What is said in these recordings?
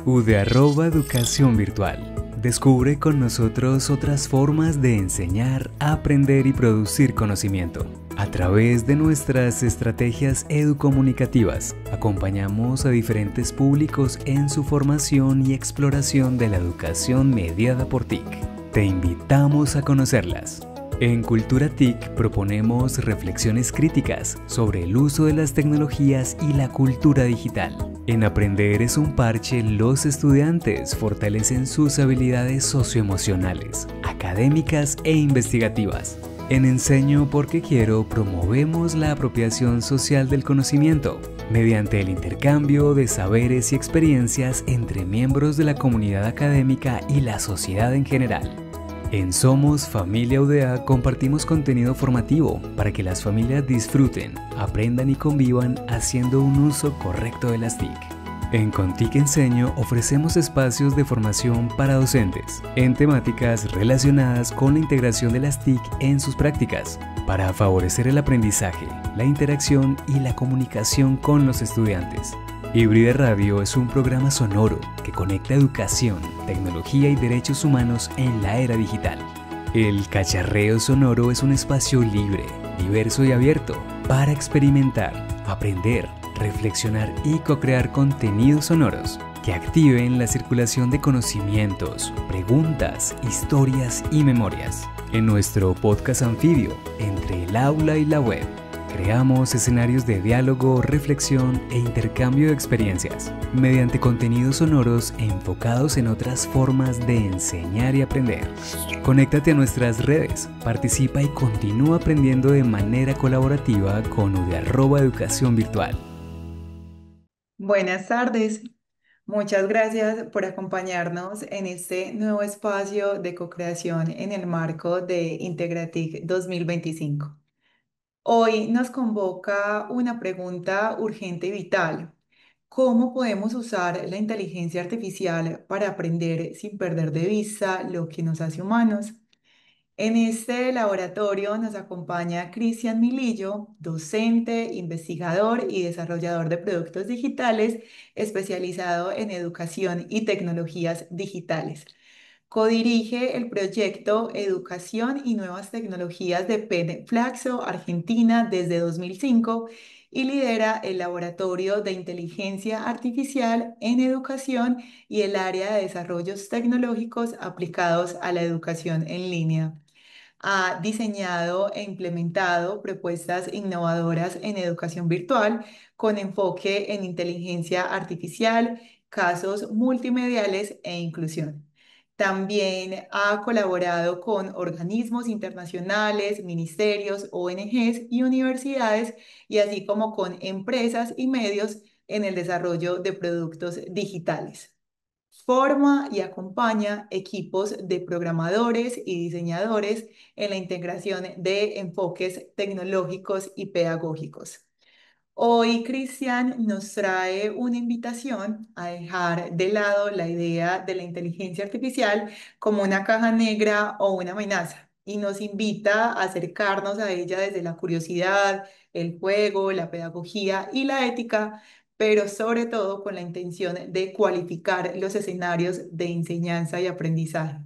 Educación Virtual. Descubre con nosotros otras formas de enseñar, aprender y producir conocimiento. A través de nuestras estrategias educomunicativas, acompañamos a diferentes públicos en su formación y exploración de la educación mediada por TIC. Te invitamos a conocerlas. En Cultura TIC proponemos reflexiones críticas sobre el uso de las tecnologías y la cultura digital. En Aprender es un parche, los estudiantes fortalecen sus habilidades socioemocionales, académicas e investigativas. En Enseño porque quiero promovemos la apropiación social del conocimiento mediante el intercambio de saberes y experiencias entre miembros de la comunidad académica y la sociedad en general. En Somos Familia UDA compartimos contenido formativo para que las familias disfruten, aprendan y convivan haciendo un uso correcto de las TIC. En Contic Enseño ofrecemos espacios de formación para docentes en temáticas relacionadas con la integración de las TIC en sus prácticas para favorecer el aprendizaje, la interacción y la comunicación con los estudiantes. Híbrida Radio es un programa sonoro que conecta educación, tecnología y derechos humanos en la era digital. El Cacharreo Sonoro es un espacio libre, diverso y abierto para experimentar, aprender, reflexionar y co-crear contenidos sonoros que activen la circulación de conocimientos, preguntas, historias y memorias. En nuestro podcast anfibio, Entre el aula y la web, creamos escenarios de diálogo, reflexión e intercambio de experiencias mediante contenidos sonoros enfocados en otras formas de enseñar y aprender. Conéctate a nuestras redes, participa y continúa aprendiendo de manera colaborativa con Educación Virtual. Buenas tardes. Muchas gracias por acompañarnos en este nuevo espacio de co-creación en el marco de Integratic 2025. Hoy nos convoca una pregunta urgente y vital. ¿Cómo podemos usar la inteligencia artificial para aprender sin perder de vista lo que nos hace humanos? En este laboratorio nos acompaña Cristian Milillo, docente, investigador y desarrollador de productos digitales, especializado en educación y tecnologías digitales. Codirige el proyecto Educación y Nuevas Tecnologías de Flaxo, Argentina, desde 2005 y lidera el Laboratorio de Inteligencia Artificial en Educación y el área de desarrollos tecnológicos aplicados a la educación en línea. Ha diseñado e implementado propuestas innovadoras en educación virtual con enfoque en inteligencia artificial, casos multimediales e inclusión. También ha colaborado con organismos internacionales, ministerios, ONGs y universidades, y así como con empresas y medios en el desarrollo de productos digitales. Forma y acompaña equipos de programadores y diseñadores en la integración de enfoques tecnológicos y pedagógicos. Hoy Cristian nos trae una invitación a dejar de lado la idea de la inteligencia artificial como una caja negra o una amenaza y nos invita a acercarnos a ella desde la curiosidad, el juego, la pedagogía y la ética, pero sobre todo con la intención de cualificar los escenarios de enseñanza y aprendizaje.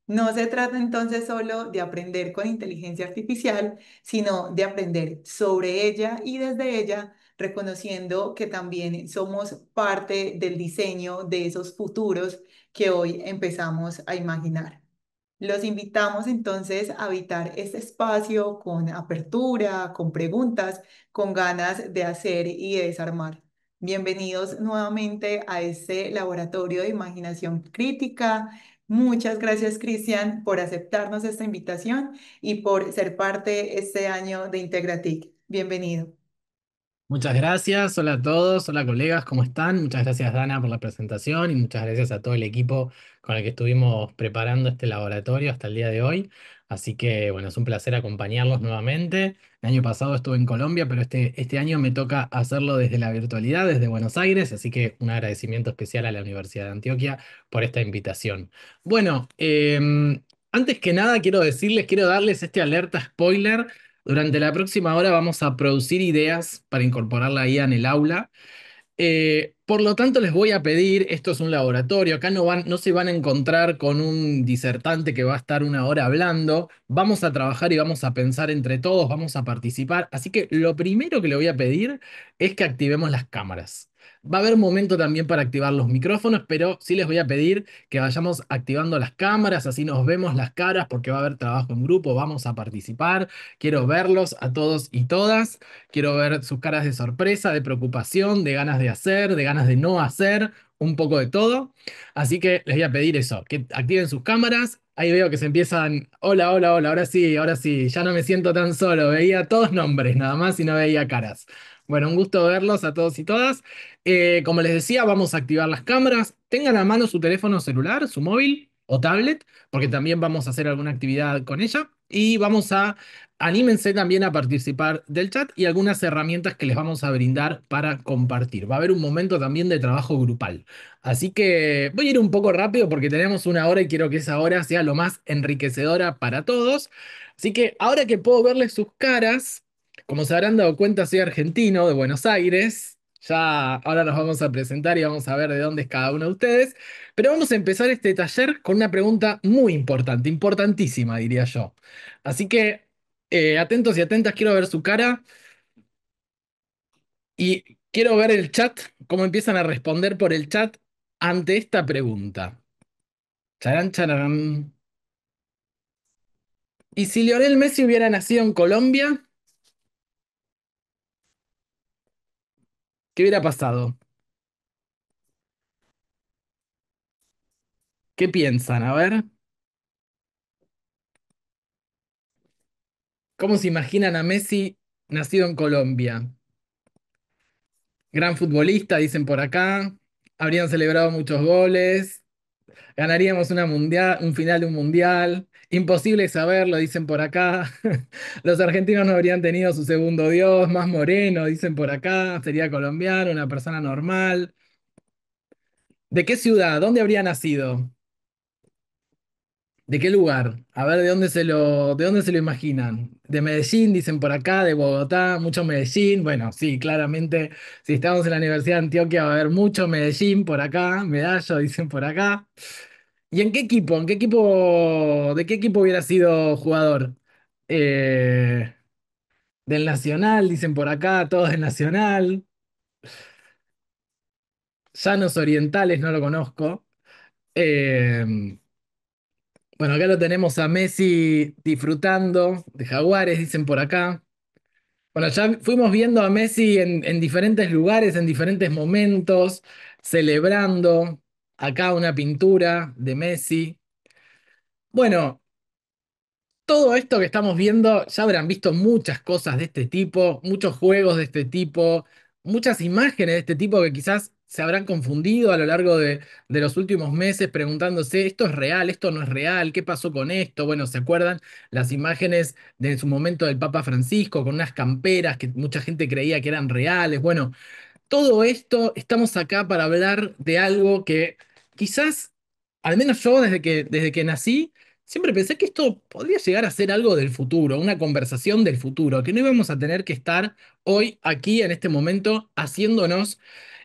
No se trata entonces solo de aprender con inteligencia artificial, sino de aprender sobre ella y desde ella, reconociendo que también somos parte del diseño de esos futuros que hoy empezamos a imaginar. Los invitamos entonces a habitar este espacio con apertura, con preguntas, con ganas de hacer y de desarmar. Bienvenidos nuevamente a este laboratorio de imaginación crítica. Muchas gracias, Cristian, por aceptarnos esta invitación y por ser parte este año de Integratic. Bienvenido. Muchas gracias, hola a todos, hola colegas, ¿cómo están? Muchas gracias Dana por la presentación y muchas gracias a todo el equipo con el que estuvimos preparando este laboratorio hasta el día de hoy. Así que bueno, es un placer acompañarlos nuevamente. El año pasado estuve en Colombia, pero este año me toca hacerlo desde la virtualidad, desde Buenos Aires, así que un agradecimiento especial a la Universidad de Antioquia por esta invitación. Bueno, antes que nada quiero darles este alerta spoiler. Durante la próxima hora vamos a producir ideas para incorporar la IA en el aula. Por lo tanto, les voy a pedir, esto es un laboratorio, acá no se van a encontrar con un disertante que va a estar una hora hablando, vamos a trabajar y vamos a pensar entre todos, vamos a participar, así que lo primero que le voy a pedir es que activemos las cámaras. Va a haber momento también para activar los micrófonos, pero sí les voy a pedir que vayamos activando las cámaras, así nos vemos las caras porque va a haber trabajo en grupo, vamos a participar, quiero verlos a todos y todas. Quiero ver sus caras de sorpresa, de preocupación, de ganas de hacer, de ganas de no hacer, un poco de todo. Así que les voy a pedir eso, que activen sus cámaras. Ahí veo que se empiezan, hola, hola, hola, ahora sí, ya no me siento tan solo, veía todos nombres nada más y no veía caras. Bueno, un gusto verlos a todos y todas. Como les decía, vamos a activar las cámaras. Tengan a mano su teléfono celular, su móvil o tablet, porque también vamos a hacer alguna actividad con ella. Y vamos a Anímense también a participar del chat y algunas herramientas que les vamos a brindar para compartir. Va a haber un momento también de trabajo grupal. Así que voy a ir un poco rápido porque tenemos una hora y quiero que esa hora sea lo más enriquecedora para todos. Así que ahora que puedo verles sus caras, como se habrán dado cuenta, soy argentino de Buenos Aires. Ya ahora nos vamos a presentar y vamos a ver de dónde es cada uno de ustedes. Pero vamos a empezar este taller con una pregunta muy importante, importantísima, diría yo. Así que atentos y atentas, quiero ver su cara y quiero ver el chat, cómo empiezan a responder por el chat ante esta pregunta. Charán, charán. ¿Y si Lionel Messi hubiera nacido en Colombia, qué hubiera pasado? ¿Qué piensan? A ver, ¿cómo se imaginan a Messi nacido en Colombia? Gran futbolista, dicen por acá. Habrían celebrado muchos goles. Ganaríamos una mundial, un final de un mundial. Imposible saberlo, dicen por acá. Los argentinos no habrían tenido su segundo Dios, más moreno, dicen por acá. Sería colombiano, una persona normal. ¿De qué ciudad? ¿Dónde habría nacido? ¿De qué lugar? A ver, de dónde se lo imaginan? De Medellín, dicen por acá, de Bogotá, mucho Medellín. Bueno, sí, claramente, si estamos en la Universidad de Antioquia va a haber mucho Medellín por acá, Medallo, dicen por acá. ¿Y en qué equipo? ¿De qué equipo hubiera sido jugador? Eh, Del Nacional, dicen por acá, todos del Nacional. Llanos Orientales, no lo conozco. Eh, bueno, acá lo tenemos a Messi disfrutando de Jaguares, dicen por acá. Bueno, ya fuimos viendo a Messi en diferentes lugares, en diferentes momentos, celebrando. Acá una pintura de Messi. Bueno, todo esto que estamos viendo, ya habrán visto muchas cosas de este tipo, muchos juegos de este tipo, muchas imágenes de este tipo que quizás se habrán confundido a lo largo de los últimos meses preguntándose, ¿esto es real? ¿Esto no es real? ¿Qué pasó con esto? Bueno, ¿se acuerdan las imágenes de en su momento del Papa Francisco con unas camperas que mucha gente creía que eran reales? Bueno, todo esto, estamos acá para hablar de algo que quizás, al menos yo desde que nací, siempre pensé que esto podría llegar a ser algo del futuro, una conversación del futuro, que no íbamos a tener que estar hoy, aquí, en este momento, haciéndonos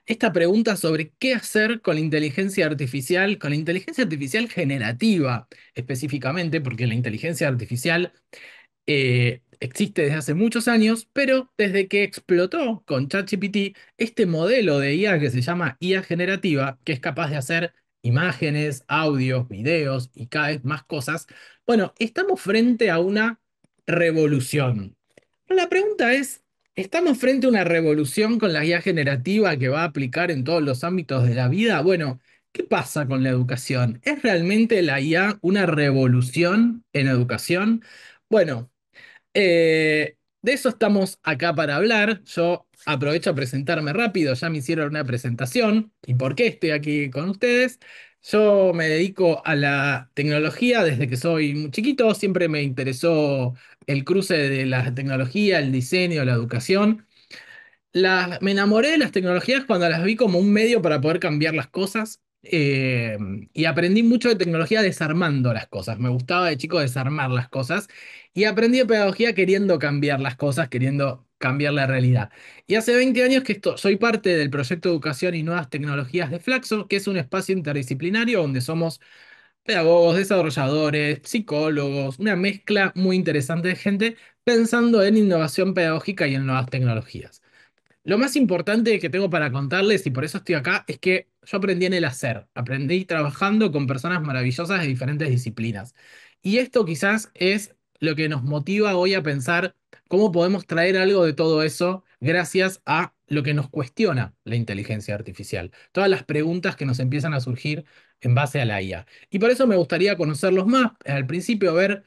esta pregunta sobre qué hacer con la inteligencia artificial generativa específicamente, porque la inteligencia artificial existe desde hace muchos años, pero desde que explotó con ChatGPT este modelo de IA que se llama IA generativa, que es capaz de hacer imágenes, audios, videos y cada vez más cosas, bueno, estamos frente a una revolución. La pregunta es, ¿estamos frente a una revolución con la IA generativa que va a aplicar en todos los ámbitos de la vida? Bueno, ¿qué pasa con la educación? ¿Es realmente la IA una revolución en educación? Bueno, de eso estamos acá para hablar. Yo aprovecho a presentarme rápido, ya me hicieron una presentación y por qué estoy aquí con ustedes. Yo me dedico a la tecnología desde que soy muy chiquito, siempre me interesó el cruce de la tecnología, el diseño, la educación. Me enamoré de las tecnologías cuando las vi como un medio para poder cambiar las cosas y aprendí mucho de tecnología desarmando las cosas. Me gustaba de chico desarmar las cosas y aprendí de pedagogía queriendo cambiar las cosas, queriendo cambiar la realidad. Y hace 20 años que soy parte del proyecto Educación y Nuevas Tecnologías de Flaxo, que es un espacio interdisciplinario donde somos pedagogos, desarrolladores, psicólogos, una mezcla muy interesante de gente pensando en innovación pedagógica y en nuevas tecnologías. Lo más importante que tengo para contarles, y por eso estoy acá, es que yo aprendí en el hacer. Aprendí trabajando con personas maravillosas de diferentes disciplinas. Y esto quizás es lo que nos motiva hoy a pensar cómo podemos traer algo de todo eso gracias a lo que nos cuestiona la inteligencia artificial. Todas las preguntas que nos empiezan a surgir en base a la IA. Y por eso me gustaría conocerlos más, al principio ver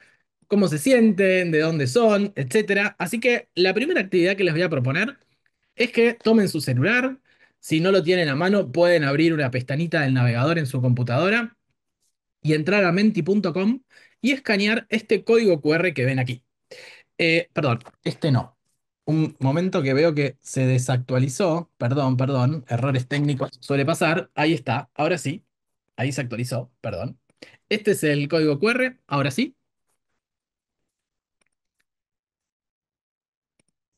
cómo se sienten, de dónde son, etcétera. Así que la primera actividad que les voy a proponer es que tomen su celular. Si no lo tienen a mano, pueden abrir una pestañita del navegador en su computadora y entrar a menti.com y escanear este código QR que ven aquí. Perdón, este no. Un momento que veo que se desactualizó. Perdón, perdón. Errores técnicos suele pasar. Ahí está. Ahora sí. Ahí se actualizó. Perdón. Este es el código QR. Ahora sí.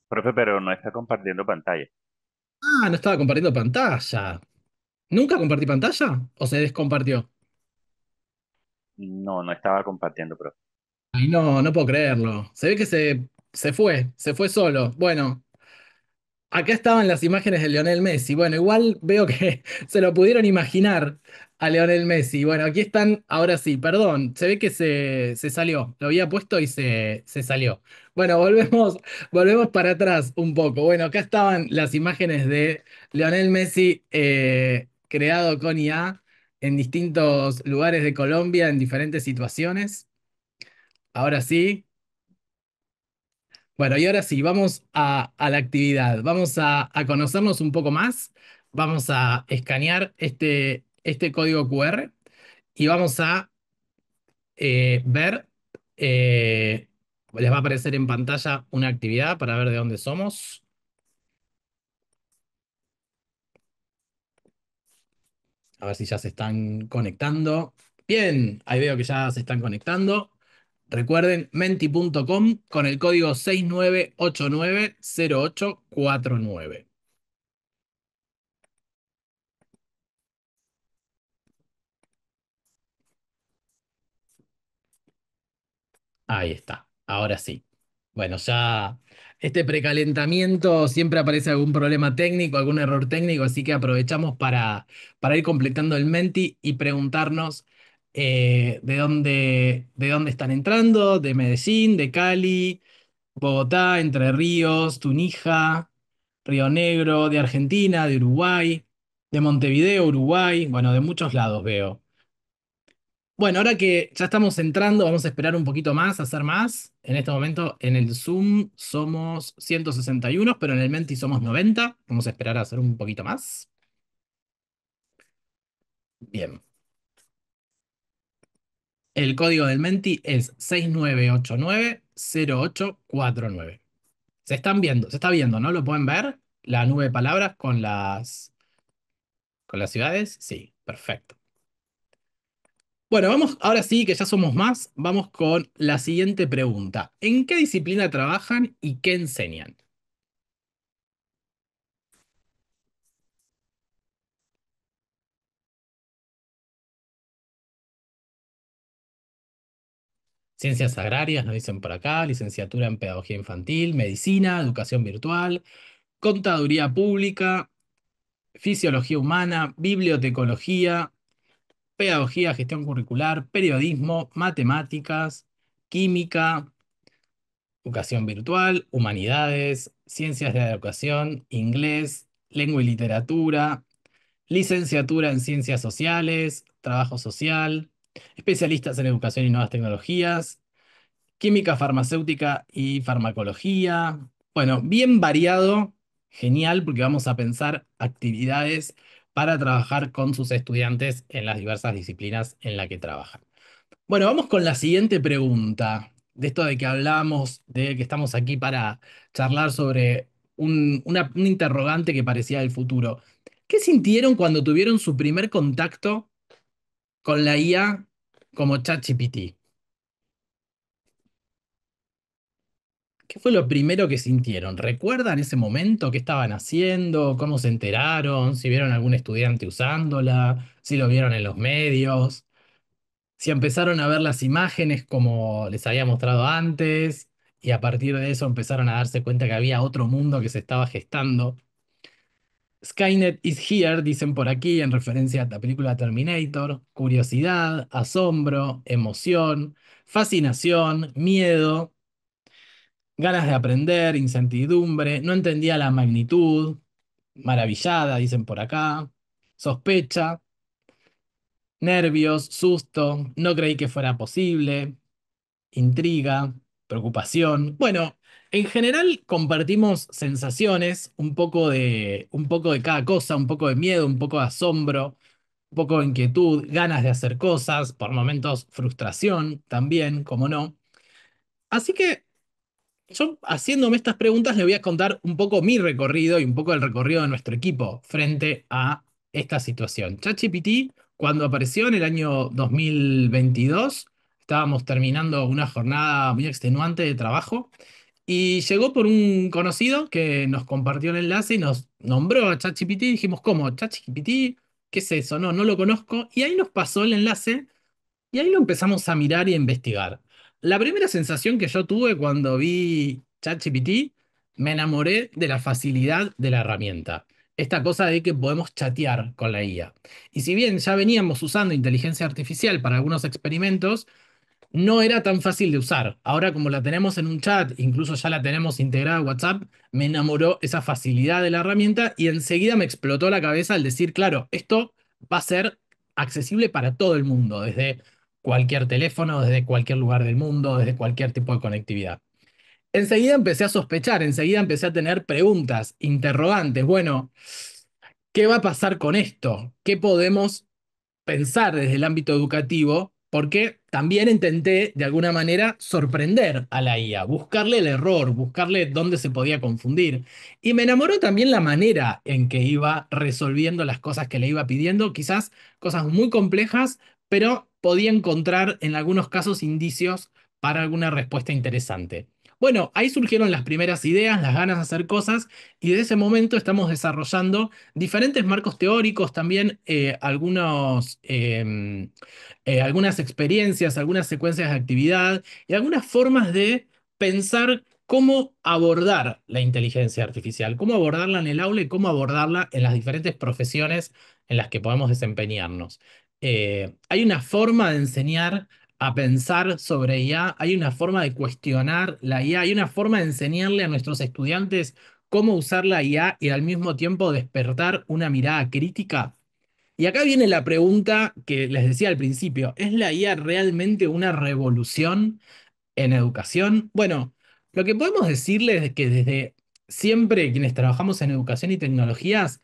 Profe, pero no está compartiendo pantalla. Ah, no estaba compartiendo pantalla. ¿Nunca compartí pantalla? ¿O se descompartió? No, no estaba compartiendo, profe. Ay, no, no puedo creerlo. Se ve que se fue solo. Bueno, acá estaban las imágenes de Lionel Messi. Bueno, igual veo que se lo pudieron imaginar a Lionel Messi. Bueno, aquí están, ahora sí, perdón, se ve que se salió. Lo había puesto y se salió. Bueno, volvemos para atrás un poco. Bueno, acá estaban las imágenes de Lionel Messi creado con IA en distintos lugares de Colombia, en diferentes situaciones. Ahora sí. Bueno, y ahora sí, vamos a la actividad. Vamos a conocernos un poco más. Vamos a escanear este código QR y vamos a ver. eh, Les va a aparecer en pantalla una actividad para ver de dónde somos. A ver si ya se están conectando. Bien, ahí veo que ya se están conectando. Recuerden, menti.com con el código 69890849. Ahí está, ahora sí. Bueno, ya este precalentamiento siempre aparece algún problema técnico, algún error técnico, así que aprovechamos para ir completando el Menti y preguntarnos de dónde están entrando, de Medellín, de Cali, Bogotá, Entre Ríos, Tunija, Río Negro, de Argentina, de Uruguay, de Montevideo, Uruguay, bueno, de muchos lados veo. Bueno, ahora que ya estamos entrando, vamos a esperar un poquito más, a hacer más. En este momento en el Zoom somos 161, pero en el Menti somos 90. Vamos a esperar a hacer un poquito más. Bien. El código del Menti es 69890849. Se está viendo, ¿no? ¿Lo pueden ver? La nube de palabras con las ciudades. Sí, perfecto. Bueno, vamos, ahora sí que ya somos más, vamos con la siguiente pregunta. ¿En qué disciplina trabajan y qué enseñan? Ciencias agrarias, nos dicen por acá, licenciatura en pedagogía infantil, medicina, educación virtual, contaduría pública, fisiología humana, bibliotecología, pedagogía, gestión curricular, periodismo, matemáticas, química, educación virtual, humanidades, ciencias de la educación, inglés, lengua y literatura, licenciatura en ciencias sociales, trabajo social, especialistas en educación y nuevas tecnologías, química farmacéutica y farmacología. Bueno, bien variado, genial, porque vamos a pensar actividades para trabajar con sus estudiantes en las diversas disciplinas en las que trabajan. Bueno, vamos con la siguiente pregunta. De esto de que hablamos, de que estamos aquí para charlar sobre un interrogante que parecía el futuro. ¿Qué sintieron cuando tuvieron su primer contacto con la IA como ChatGPT? ¿Qué fue lo primero que sintieron? ¿Recuerdan ese momento? ¿Qué estaban haciendo? ¿Cómo se enteraron? ¿Si vieron algún estudiante usándola? ¿Si lo vieron en los medios? ¿Si empezaron a ver las imágenes como les había mostrado antes? Y a partir de eso empezaron a darse cuenta que había otro mundo que se estaba gestando. Skynet is here, dicen por aquí, en referencia a la película Terminator. Curiosidad, asombro, emoción, fascinación, miedo, ganas de aprender, incertidumbre, no entendía la magnitud, maravillada, dicen por acá, sospecha, nervios, susto, no creí que fuera posible, intriga, preocupación. Bueno, en general compartimos sensaciones, un poco de cada cosa, un poco de miedo, un poco de asombro, un poco de inquietud, ganas de hacer cosas, por momentos frustración también, como no. Así que yo, haciéndome estas preguntas, le voy a contar un poco mi recorrido y un poco el recorrido de nuestro equipo frente a esta situación. ChatGPT, cuando apareció en el año 2022, estábamos terminando una jornada muy extenuante de trabajo y llegó por un conocido que nos compartió el enlace y nos nombró a ChatGPT y dijimos, ¿cómo? ¿ChatGPT? ¿Qué es eso? No, no lo conozco. Y ahí nos pasó el enlace y ahí lo empezamos a mirar y a investigar. La primera sensación que yo tuve cuando vi ChatGPT, me enamoré de la facilidad de la herramienta. Esta cosa de que podemos chatear con la IA. Y si bien ya veníamos usando inteligencia artificial para algunos experimentos, no era tan fácil de usar. Ahora como la tenemos en un chat, incluso ya la tenemos integrada a WhatsApp, me enamoró esa facilidad de la herramienta y enseguida me explotó la cabeza al decir, claro, esto va a ser accesible para todo el mundo, desde cualquier teléfono, desde cualquier lugar del mundo, desde cualquier tipo de conectividad. Enseguida empecé a sospechar, enseguida empecé a tener preguntas, interrogantes. Bueno, ¿qué va a pasar con esto? ¿Qué podemos pensar desde el ámbito educativo? Porque también intenté, de alguna manera, sorprender a la IA, buscarle el error, buscarle dónde se podía confundir. Y me enamoró también la manera en que iba resolviendo las cosas que le iba pidiendo, quizás cosas muy complejas, pero podía encontrar en algunos casos indicios para alguna respuesta interesante. Bueno, ahí surgieron las primeras ideas, las ganas de hacer cosas, y desde ese momento estamos desarrollando diferentes marcos teóricos, también algunas experiencias, algunas secuencias de actividad y algunas formas de pensar cómo abordar la inteligencia artificial, cómo abordarla en el aula y cómo abordarla en las diferentes profesiones en las que podemos desempeñarnos. Hay una forma de enseñar a pensar sobre IA, hay una forma de cuestionar la IA, hay una forma de enseñarle a nuestros estudiantes cómo usar la IA y al mismo tiempo despertar una mirada crítica. Y acá viene la pregunta que les decía al principio, ¿es la IA realmente una revolución en educación? Bueno, lo que podemos decirles es que desde siempre quienes trabajamos en educación y tecnologías,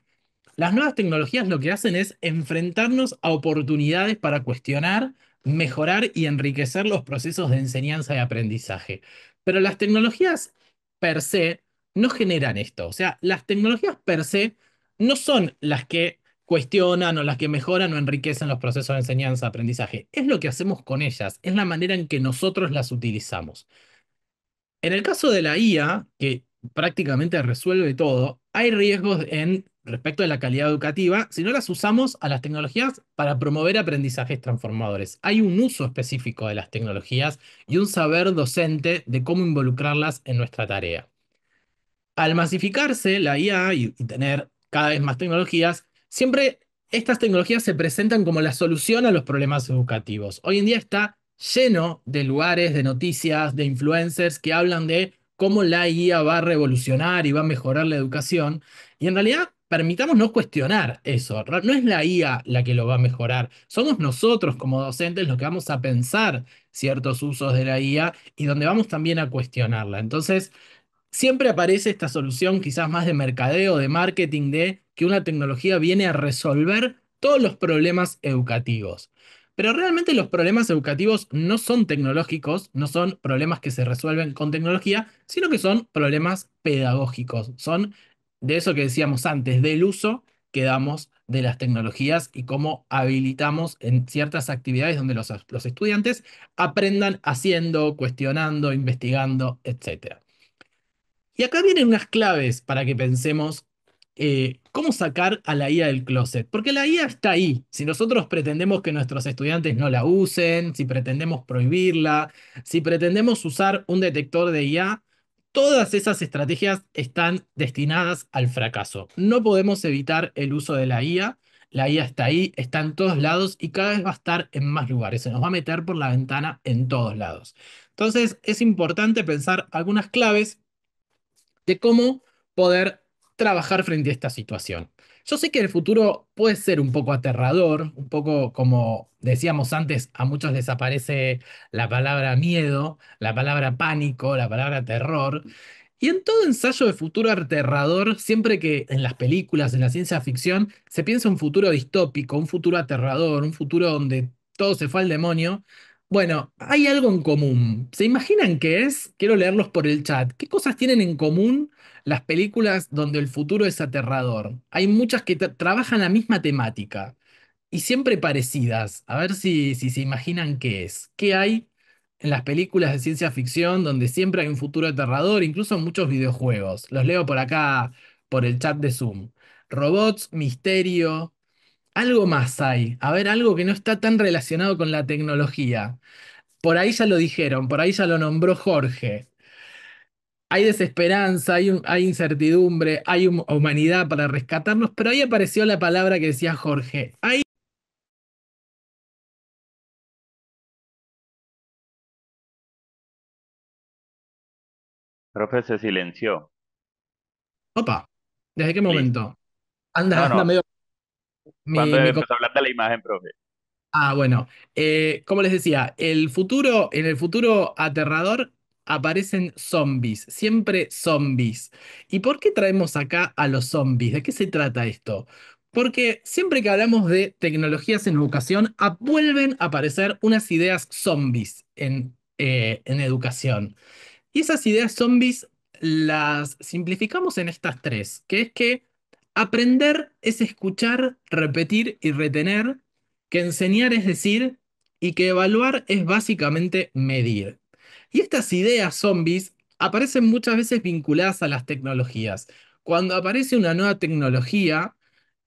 las nuevas tecnologías lo que hacen es enfrentarnos a oportunidades para cuestionar, mejorar y enriquecer los procesos de enseñanza y aprendizaje. Pero las tecnologías per se no generan esto. O sea, las tecnologías per se no son las que cuestionan o las que mejoran o enriquecen los procesos de enseñanza y aprendizaje. Es lo que hacemos con ellas, es la manera en que nosotros las utilizamos. En el caso de la IA, que prácticamente resuelve todo, hay riesgos en respecto de la calidad educativa si no las usamos a las tecnologías para promover aprendizajes transformadores. Hay un uso específico de las tecnologías y un saber docente de cómo involucrarlas en nuestra tarea. Al masificarse la IA y tener cada vez más tecnologías, siempre estas tecnologías se presentan como la solución a los problemas educativos. Hoy en día está lleno de lugares, de noticias, de influencers que hablan de cómo la IA va a revolucionar y va a mejorar la educación. Y en realidad, permitámonos cuestionar eso. No es la IA la que lo va a mejorar. Somos nosotros como docentes los que vamos a pensar ciertos usos de la IA y donde vamos también a cuestionarla. Entonces, siempre aparece esta solución quizás más de mercadeo, de marketing, de que una tecnología viene a resolver todos los problemas educativos. Pero realmente los problemas educativos no son tecnológicos, no son problemas que se resuelven con tecnología, sino que son problemas pedagógicos. Son de eso que decíamos antes, del uso que damos de las tecnologías y cómo habilitamos en ciertas actividades donde los estudiantes aprendan haciendo, cuestionando, investigando, etc. Y acá vienen unas claves para que pensemos cómo sacar a la IA del closet. Porque la IA está ahí. Si nosotros pretendemos que nuestros estudiantes no la usen, si pretendemos prohibirla, si pretendemos usar un detector de IA, todas esas estrategias están destinadas al fracaso. No podemos evitar el uso de la IA. La IA está ahí, está en todos lados y cada vez va a estar en más lugares. Se nos va a meter por la ventana en todos lados. Entonces es importante pensar algunas claves de cómo poder trabajar frente a esta situación. Yo sé que el futuro puede ser un poco aterrador, un poco como decíamos antes, a muchos les aparece la palabra miedo, la palabra pánico, la palabra terror. Y en todo ensayo de futuro aterrador, siempre que en las películas, en la ciencia ficción, se piensa un futuro distópico, un futuro aterrador, un futuro donde todo se fue al demonio, bueno, hay algo en común. ¿Se imaginan qué es? Quiero leerlos por el chat. ¿Qué cosas tienen en común las películas donde el futuro es aterrador? Hay muchas que trabajan la misma temática y siempre parecidas. A ver si se imaginan qué es. ¿Qué hay en las películas de ciencia ficción donde siempre hay un futuro aterrador? Incluso en muchos videojuegos. Los leo por acá, por el chat de Zoom. Robots, misterio. Algo más hay. A ver, algo que no está tan relacionado con la tecnología. Por ahí ya lo dijeron, por ahí ya lo nombró Jorge. Hay desesperanza, hay incertidumbre, hay humanidad para rescatarnos, pero ahí apareció la palabra que decía Jorge. Hay... Profe, se silenció. Opa, ¿desde qué Listo. momento? Anda, No, anda no. medio... Cuando mi empezó a hablar de la imagen, profe. Bueno, como les decía, en el futuro aterrador aparecen zombies, siempre zombies. ¿Y por qué traemos acá a los zombies? ¿De qué se trata esto? Porque siempre que hablamos de tecnologías en educación, vuelven a aparecer unas ideas zombies en educación. Y esas ideas zombies las simplificamos en estas tres, que es que aprender es escuchar, repetir y retener, que enseñar es decir, y que evaluar es básicamente medir. Y estas ideas zombies aparecen muchas veces vinculadas a las tecnologías. Cuando aparece una nueva tecnología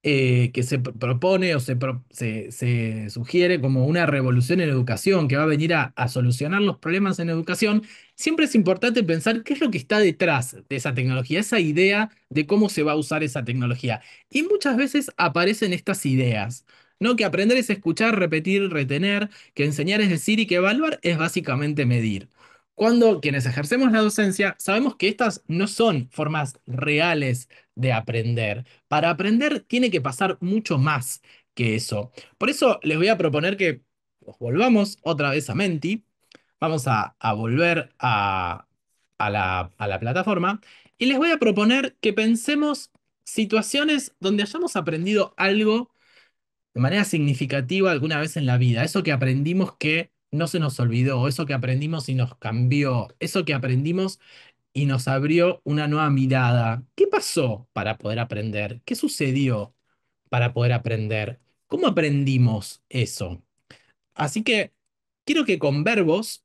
que se propone o se sugiere como una revolución en educación que va a venir a solucionar los problemas en educación, siempre es importante pensar qué es lo que está detrás de esa tecnología, esa idea de cómo se va a usar esa tecnología. Y muchas veces aparecen estas ideas, ¿no? Que aprender es escuchar, repetir, retener, que enseñar es decir y que evaluar es básicamente medir. Cuando quienes ejercemos la docencia sabemos que estas no son formas reales de aprender. Para aprender tiene que pasar mucho más que eso. Por eso les voy a proponer que nos volvamos otra vez a Menti. Vamos a volver a la plataforma y les voy a proponer que pensemos situaciones donde hayamos aprendido algo de manera significativa alguna vez en la vida. Eso que aprendimos que no se nos olvidó, eso que aprendimos y nos cambió, eso que aprendimos y nos abrió una nueva mirada. ¿Qué pasó para poder aprender? ¿Qué sucedió para poder aprender? ¿Cómo aprendimos eso? Así que quiero que con verbos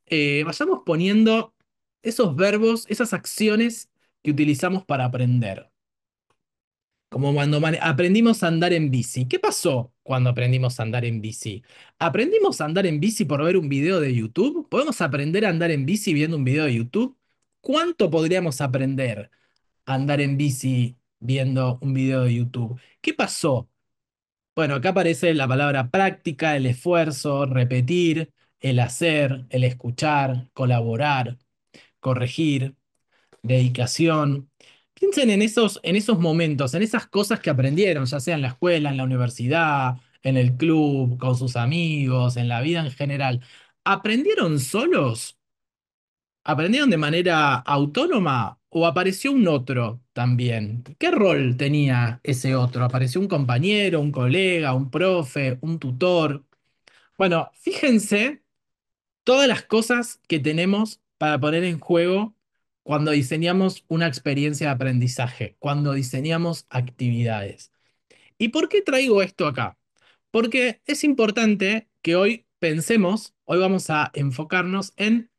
vayamos poniendo esos verbos, esas acciones que utilizamos para aprender. Como cuando aprendimos a andar en bici. ¿Qué pasó cuando aprendimos a andar en bici? ¿Aprendimos a andar en bici por ver un video de YouTube? ¿Podemos aprender a andar en bici viendo un video de YouTube? ¿Cuánto podríamos aprender a andar en bici viendo un video de YouTube? ¿Qué pasó? Bueno, acá aparece la palabra práctica, el esfuerzo, repetir, el hacer, el escuchar, colaborar, corregir, dedicación. Piensen en esos momentos, en esas cosas que aprendieron, ya sea en la escuela, en la universidad, en el club, con sus amigos, en la vida en general. ¿Aprendieron solos? ¿Aprendieron de manera autónoma o apareció un otro también? ¿Qué rol tenía ese otro? ¿Apareció un compañero, un colega, un profe, un tutor? Bueno, fíjense todas las cosas que tenemos para poner en juego cuando diseñamos una experiencia de aprendizaje, cuando diseñamos actividades. ¿Y por qué traigo esto acá? Porque es importante que hoy pensemos, hoy vamos a enfocarnos en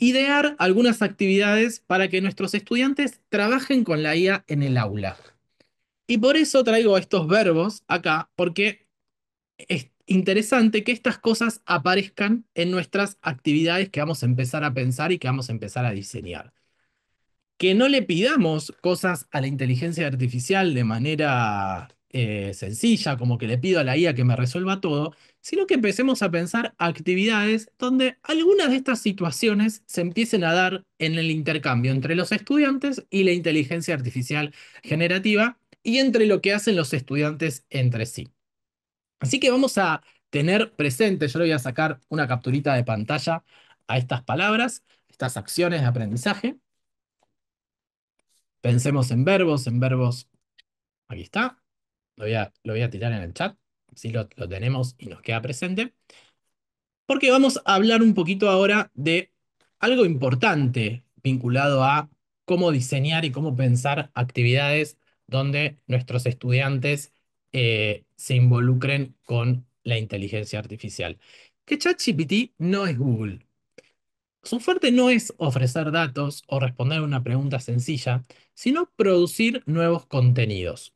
idear algunas actividades para que nuestros estudiantes trabajen con la IA en el aula. Y por eso traigo estos verbos acá, porque es interesante que estas cosas aparezcan en nuestras actividades que vamos a empezar a pensar y que vamos a empezar a diseñar. Que no le pidamos cosas a la inteligencia artificial de manera sencilla, como que le pido a la IA que me resuelva todo, sino que empecemos a pensar actividades donde algunas de estas situaciones se empiecen a dar en el intercambio entre los estudiantes y la inteligencia artificial generativa y entre lo que hacen los estudiantes entre sí. Así que vamos a tener presente, yo le voy a sacar una capturita de pantalla a estas palabras, estas acciones de aprendizaje. Pensemos en verbos, aquí está, lo voy a tirar en el chat, así lo tenemos y nos queda presente, porque vamos a hablar un poquito ahora de algo importante vinculado a cómo diseñar y cómo pensar actividades donde nuestros estudiantes se involucren con la inteligencia artificial. Que ChatGPT no es Google. Su fuerte no es ofrecer datos o responder una pregunta sencilla, sino producir nuevos contenidos.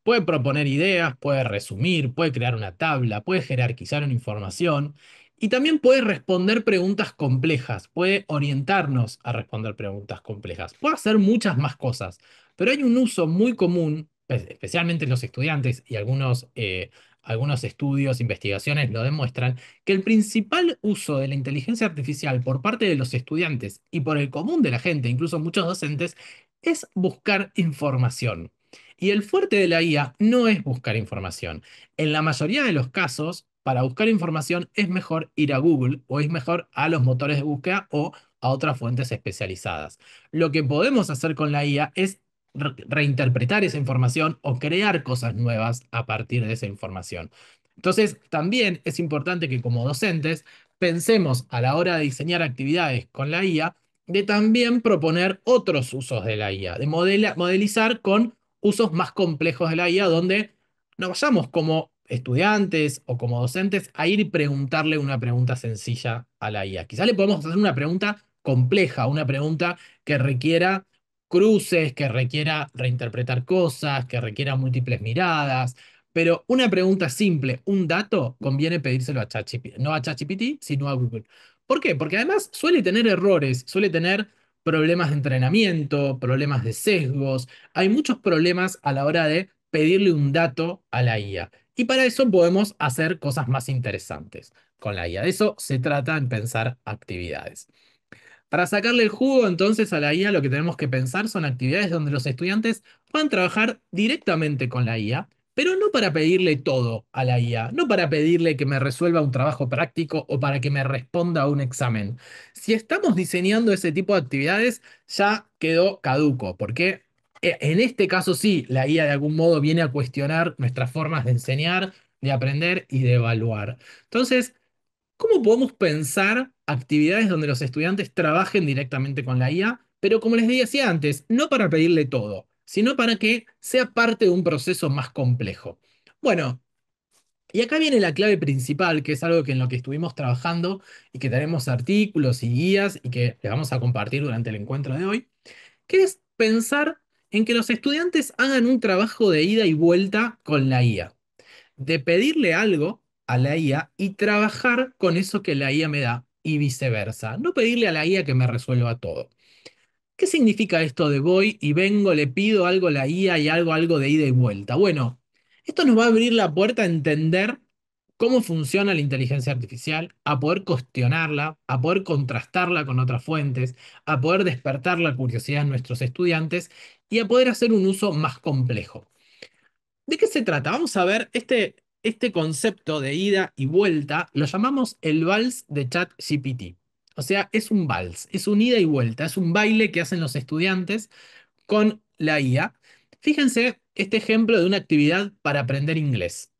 Puede proponer ideas, puede resumir, puede crear una tabla, puede jerarquizar una información y también puede responder preguntas complejas, puede orientarnos a responder preguntas complejas, puede hacer muchas más cosas, pero hay un uso muy común, especialmente en los estudiantes y algunos estudios, investigaciones lo demuestran, que el principal uso de la inteligencia artificial por parte de los estudiantes y por el común de la gente, incluso muchos docentes, es buscar información. Y el fuerte de la IA no es buscar información. En la mayoría de los casos, para buscar información es mejor ir a Google o es mejor a los motores de búsqueda o a otras fuentes especializadas. Lo que podemos hacer con la IA es reinterpretar esa información o crear cosas nuevas a partir de esa información. Entonces, también es importante que como docentes pensemos a la hora de diseñar actividades con la IA, de también proponer otros usos de la IA, de modelizar con usos más complejos de la IA, donde no vayamos como estudiantes o como docentes a ir y preguntarle una pregunta sencilla a la IA. Quizá le podemos hacer una pregunta compleja, una pregunta que requiera cruces, que requiera reinterpretar cosas, que requiera múltiples miradas, pero una pregunta simple, un dato, conviene pedírselo a ChatGPT, no a ChatGPT, sino a Google. ¿Por qué? Porque además suele tener errores, suele tener problemas de entrenamiento, problemas de sesgos, hay muchos problemas a la hora de pedirle un dato a la IA. Y para eso podemos hacer cosas más interesantes con la IA. De eso se trata en pensar actividades. Para sacarle el jugo entonces a la IA, lo que tenemos que pensar son actividades donde los estudiantes puedan trabajar directamente con la IA, pero no para pedirle todo a la IA, no para pedirle que me resuelva un trabajo práctico o para que me responda a un examen. Si estamos diseñando ese tipo de actividades, ya quedó caduco, porque en este caso sí, la IA de algún modo viene a cuestionar nuestras formas de enseñar, de aprender y de evaluar. Entonces, ¿cómo podemos pensar actividades donde los estudiantes trabajen directamente con la IA? Pero como les decía antes, no para pedirle todo, sino para que sea parte de un proceso más complejo. Bueno, y acá viene la clave principal, que es algo que en lo que estuvimos trabajando y que tenemos artículos y guías y que les vamos a compartir durante el encuentro de hoy, que es pensar en que los estudiantes hagan un trabajo de ida y vuelta con la IA, de pedirle algo a la IA y trabajar con eso que la IA me da y viceversa. No pedirle a la IA que me resuelva todo. ¿Qué significa esto de voy y vengo, le pido algo a la IA y algo de ida y vuelta? Bueno, esto nos va a abrir la puerta a entender cómo funciona la inteligencia artificial, a poder cuestionarla, a poder contrastarla con otras fuentes, a poder despertar la curiosidad en nuestros estudiantes y a poder hacer un uso más complejo. ¿De qué se trata? Vamos a ver este concepto de ida y vuelta, lo llamamos el vals de ChatGPT. O sea, es un vals, es un ida y vuelta, es un baile que hacen los estudiantes con la IA. Fíjense este ejemplo de una actividad para aprender inglés.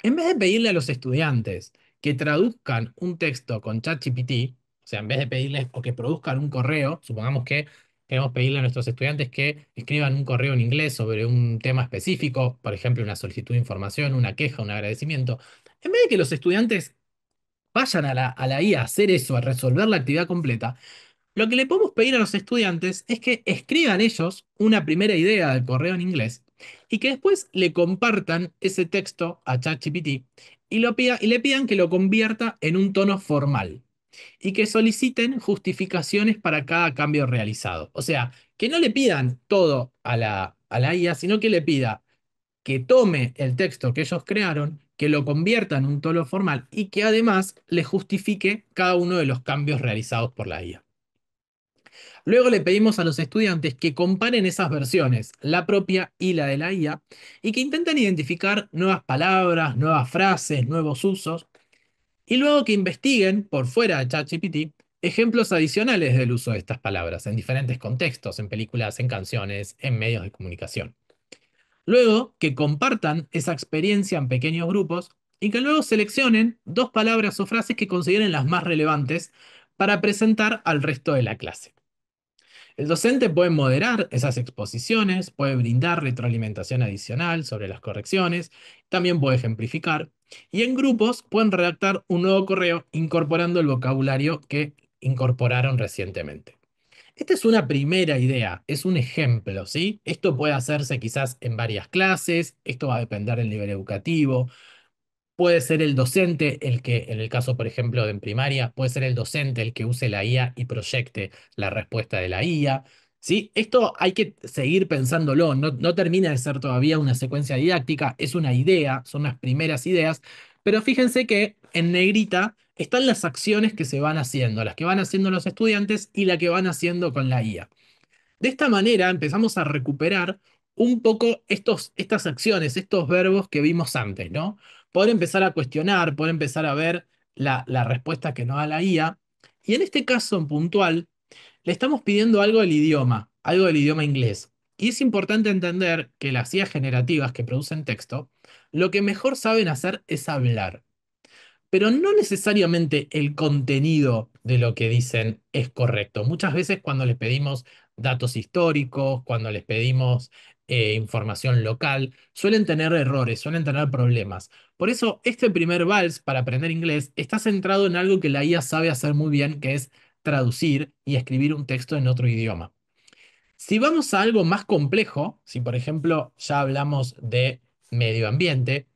En vez de pedirle a los estudiantes que traduzcan un texto con ChatGPT, o sea, en vez de pedirles o que produzcan un correo, supongamos que queremos pedirle a nuestros estudiantes que escriban un correo en inglés sobre un tema específico, por ejemplo, una solicitud de información, una queja, un agradecimiento, en vez de que los estudiantes vayan a la IA a hacer eso, a resolver la actividad completa, lo que le podemos pedir a los estudiantes es que escriban ellos una primera idea del correo en inglés y que después le compartan ese texto a ChatGPT y le pidan que lo convierta en un tono formal y que soliciten justificaciones para cada cambio realizado. O sea, que no le pidan todo a la IA, sino que le pida que tome el texto que ellos crearon, que lo convierta en un tono formal y que además le justifique cada uno de los cambios realizados por la IA. Luego le pedimos a los estudiantes que comparen esas versiones, la propia y la de la IA, y que intenten identificar nuevas palabras, nuevas frases, nuevos usos, y luego que investiguen por fuera de ChatGPT ejemplos adicionales del uso de estas palabras en diferentes contextos, en películas, en canciones, en medios de comunicación. Luego que compartan esa experiencia en pequeños grupos y que luego seleccionen dos palabras o frases que consideren las más relevantes para presentar al resto de la clase. El docente puede moderar esas exposiciones, puede brindar retroalimentación adicional sobre las correcciones, también puede ejemplificar, y en grupos pueden redactar un nuevo correo incorporando el vocabulario que incorporaron recientemente. Esta es una primera idea, es un ejemplo, ¿sí? Esto puede hacerse quizás en varias clases, esto va a depender del nivel educativo. Puede ser el docente el que, en el caso, por ejemplo, de en primaria, puede ser el docente el que use la IA y proyecte la respuesta de la IA. ¿Sí? Esto hay que seguir pensándolo, no termina de ser todavía una secuencia didáctica, es una idea, son las primeras ideas, pero fíjense que en negrita están las acciones que se van haciendo, las que van haciendo los estudiantes y la que van haciendo con la IA. De esta manera empezamos a recuperar un poco estas acciones, estos verbos que vimos antes, ¿no? Poder empezar a cuestionar, poder empezar a ver la respuesta que nos da la IA. Y en este caso en puntual, le estamos pidiendo algo del idioma inglés. Y es importante entender que las IAs generativas que producen texto, lo que mejor saben hacer es hablar, pero no necesariamente el contenido de lo que dicen es correcto. Muchas veces cuando les pedimos datos históricos, cuando les pedimos información local, suelen tener errores, suelen tener problemas. Por eso, este primer vals para aprender inglés está centrado en algo que la IA sabe hacer muy bien, que es traducir y escribir un texto en otro idioma. Si vamos a algo más complejo, si por ejemplo ya hablamos de medio ambiente,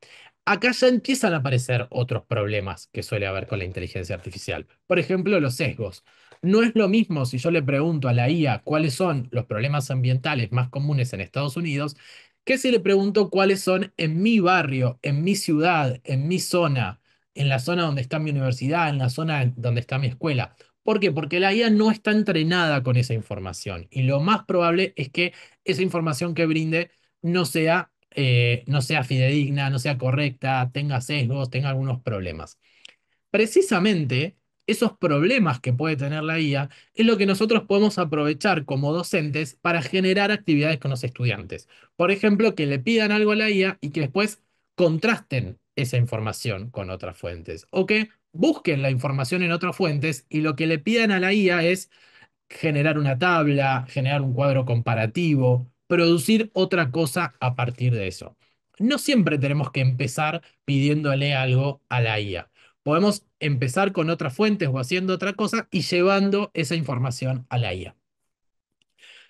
acá ya empiezan a aparecer otros problemas que suele haber con la inteligencia artificial. Por ejemplo, los sesgos. No es lo mismo si yo le pregunto a la IA cuáles son los problemas ambientales más comunes en Estados Unidos, que si le pregunto cuáles son en mi barrio, en mi ciudad, en mi zona, en la zona donde está mi universidad, en la zona donde está mi escuela. ¿Por qué? Porque la IA no está entrenada con esa información y lo más probable es que esa información que brinde no sea fidedigna, no sea correcta, tenga sesgos, tenga algunos problemas. Precisamente esos problemas que puede tener la IA es lo que nosotros podemos aprovechar como docentes para generar actividades con los estudiantes. Por ejemplo, que le pidan algo a la IA y que después contrasten esa información con otras fuentes. O que busquen la información en otras fuentes y lo que le pidan a la IA es generar una tabla, generar un cuadro comparativo, producir otra cosa a partir de eso. No siempre tenemos que empezar pidiéndole algo a la IA. Podemos empezar con otras fuentes o haciendo otra cosa y llevando esa información a la IA.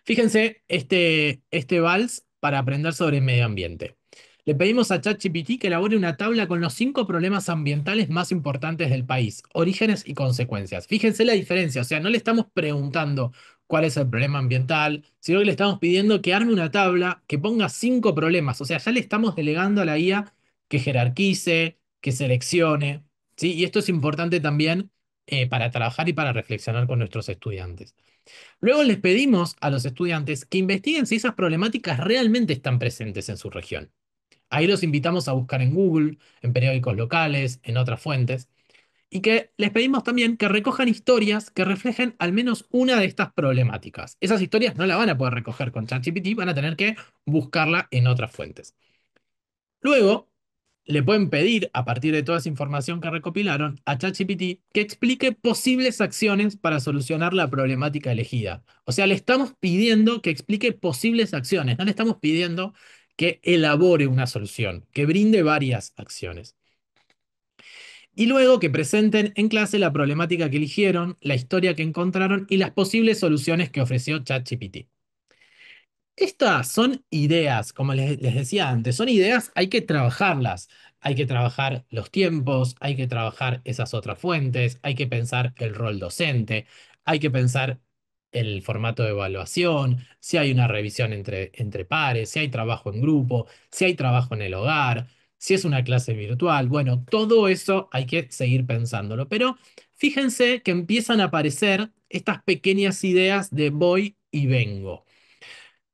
Fíjense este vals para aprender sobre medio ambiente. Le pedimos a ChatGPT que elabore una tabla con los 5 problemas ambientales más importantes del país, orígenes y consecuencias. Fíjense la diferencia, o sea, no le estamos preguntando cuál es el problema ambiental, sino que le estamos pidiendo que arme una tabla que ponga 5 problemas, o sea, ya le estamos delegando a la IA que jerarquice, que seleccione, ¿sí? Y esto es importante también para trabajar y para reflexionar con nuestros estudiantes. Luego les pedimos a los estudiantes que investiguen si esas problemáticas realmente están presentes en su región. Ahí los invitamos a buscar en Google, en periódicos locales, en otras fuentes, y que les pedimos también que recojan historias que reflejen al menos una de estas problemáticas. Esas historias no la van a poder recoger con ChatGPT, van a tener que buscarla en otras fuentes. Luego, le pueden pedir, a partir de toda esa información que recopilaron, a ChatGPT que explique posibles acciones para solucionar la problemática elegida. O sea, le estamos pidiendo que explique posibles acciones, no le estamos pidiendo que elabore una solución, que brinde varias acciones. Y luego que presenten en clase la problemática que eligieron, la historia que encontraron y las posibles soluciones que ofreció ChatGPT. Estas son ideas, como les decía antes, son ideas, hay que trabajarlas. Hay que trabajar los tiempos, hay que trabajar esas otras fuentes, hay que pensar el rol docente, hay que pensar el formato de evaluación, si hay una revisión entre pares, si hay trabajo en grupo, si hay trabajo en el hogar, si es una clase virtual. Bueno, todo eso hay que seguir pensándolo. Pero fíjense que empiezan a aparecer estas pequeñas ideas de voy y vengo.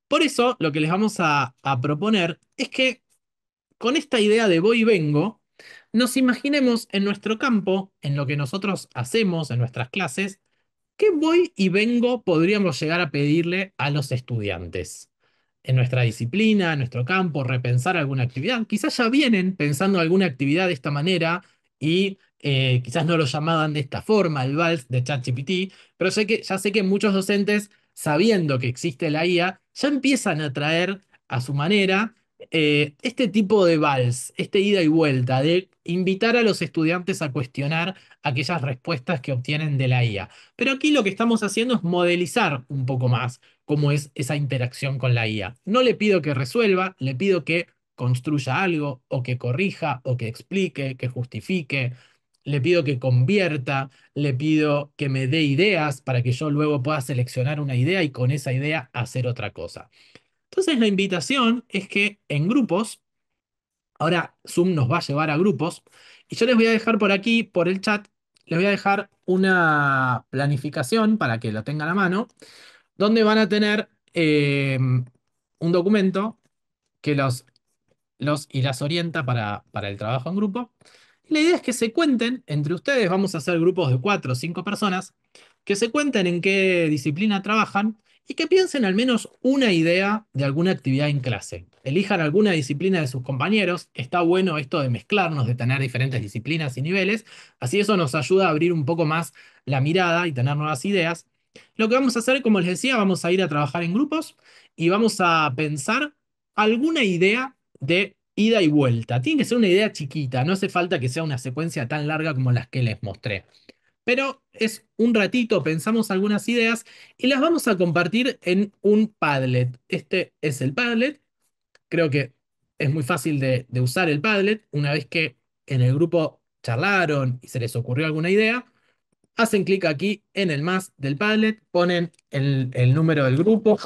Por eso, lo que les vamos a proponer es que con esta idea de voy y vengo, nos imaginemos en nuestro campo, en lo que nosotros hacemos en nuestras clases, ¿qué voy y vengo podríamos llegar a pedirle a los estudiantes? En nuestra disciplina, en nuestro campo, repensar alguna actividad. Quizás ya vienen pensando alguna actividad de esta manera y quizás no lo llamaban de esta forma, el vals de ChatGPT, pero ya sé que muchos docentes, sabiendo que existe la IA, ya empiezan a traer a su manera este tipo de vals, este ida y vuelta, de invitar a los estudiantes a cuestionar aquellas respuestas que obtienen de la IA. Pero aquí lo que estamos haciendo es modelizar un poco más cómo es esa interacción con la IA. No le pido que resuelva, le pido que construya algo, o que corrija, o que explique, que justifique. Le pido que convierta, le pido que me dé ideas para que yo luego pueda seleccionar una idea y con esa idea hacer otra cosa. Entonces la invitación es que en grupos, ahora Zoom nos va a llevar a grupos, y yo les voy a dejar por aquí, por el chat, les voy a dejar una planificación para que lo tengan a mano, donde van a tener un documento que los y las orienta para el trabajo en grupo. Y la idea es que se cuenten entre ustedes, vamos a hacer grupos de 4 o 5 personas, que se cuenten en qué disciplina trabajan y que piensen al menos una idea de alguna actividad en clase. Elijan alguna disciplina de sus compañeros. Está bueno esto de mezclarnos, de tener diferentes disciplinas y niveles. Así eso nos ayuda a abrir un poco más la mirada y tener nuevas ideas. Lo que vamos a hacer, como les decía, vamos a ir a trabajar en grupos y vamos a pensar alguna idea de ida y vuelta. Tiene que ser una idea chiquita, no hace falta que sea una secuencia tan larga como las que les mostré. Pero es un ratito, pensamos algunas ideas y las vamos a compartir en un Padlet. Este es el Padlet. Creo que es muy fácil de usar el Padlet. Una vez que en el grupo charlaron y se les ocurrió alguna idea, hacen clic aquí en el más del Padlet, ponen el número del grupo,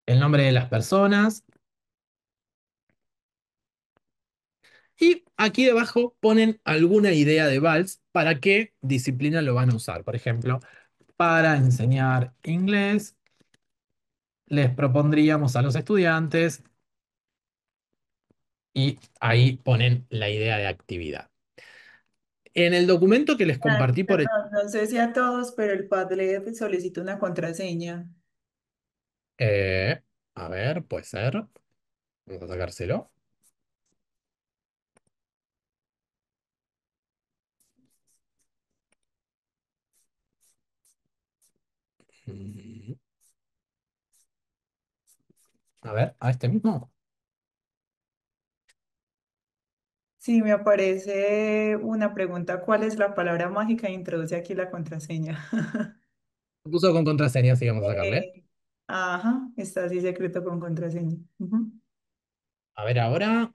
el nombre de las personas. Y aquí debajo ponen alguna idea de vals para qué disciplina lo van a usar. Por ejemplo, para enseñar inglés, les propondríamos a los estudiantes y ahí ponen la idea de actividad. En el documento que les Ah, compartí por el... perdón, no sé si a todos, pero el Padlet solicita una contraseña. eh, a ver, puede ser. Vamos a sacárselo. Mm, A ver, a este mismo. Sí, me aparece una pregunta, ¿cuál es la palabra mágica? Introduce aquí la contraseña. Puso con contraseña, así que vamos a sacarle. Eh, ajá, está así secreto con contraseña. Ujú. A ver ahora.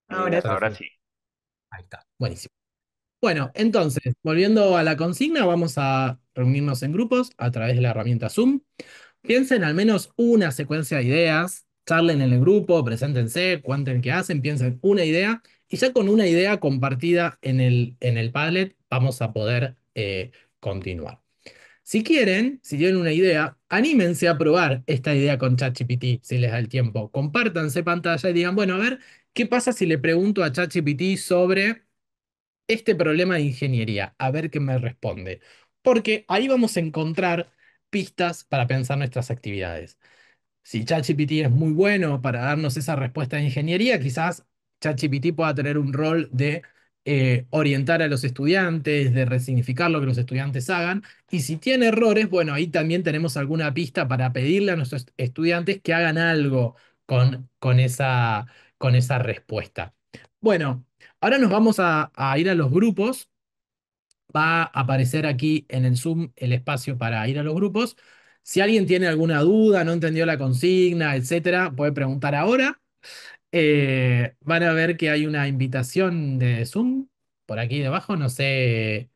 Ahora Se le Ahora fue. sí. Ahí está. Buenísimo. Bueno, entonces, volviendo a la consigna, vamos a reunirnos en grupos a través de la herramienta Zoom. Piensen al menos una secuencia de ideas, charlen en el grupo, preséntense, cuenten qué hacen, piensen una idea y ya con una idea compartida en el Padlet vamos a poder continuar. Si quieren, si tienen una idea, anímense a probar esta idea con ChatGPT si les da el tiempo. Compártanse pantalla y digan, bueno, a ver, ¿qué pasa si le pregunto a ChatGPT sobre este problema de ingeniería, a ver qué me responde? Porque ahí vamos a encontrar pistas para pensar nuestras actividades. Si ChatGPT es muy bueno para darnos esa respuesta de ingeniería, quizás ChatGPT pueda tener un rol de orientar a los estudiantes, de resignificar lo que los estudiantes hagan. Y si tiene errores, bueno, ahí también tenemos alguna pista para pedirle a nuestros estudiantes que hagan algo con esa respuesta. Bueno, ahora nos vamos a ir a los grupos. Va a aparecer aquí en el Zoom el espacio para ir a los grupos. Si alguien tiene alguna duda, no entendió la consigna, etcétera, puede preguntar ahora. Van a ver que hay una invitación de Zoom por aquí debajo. No sé,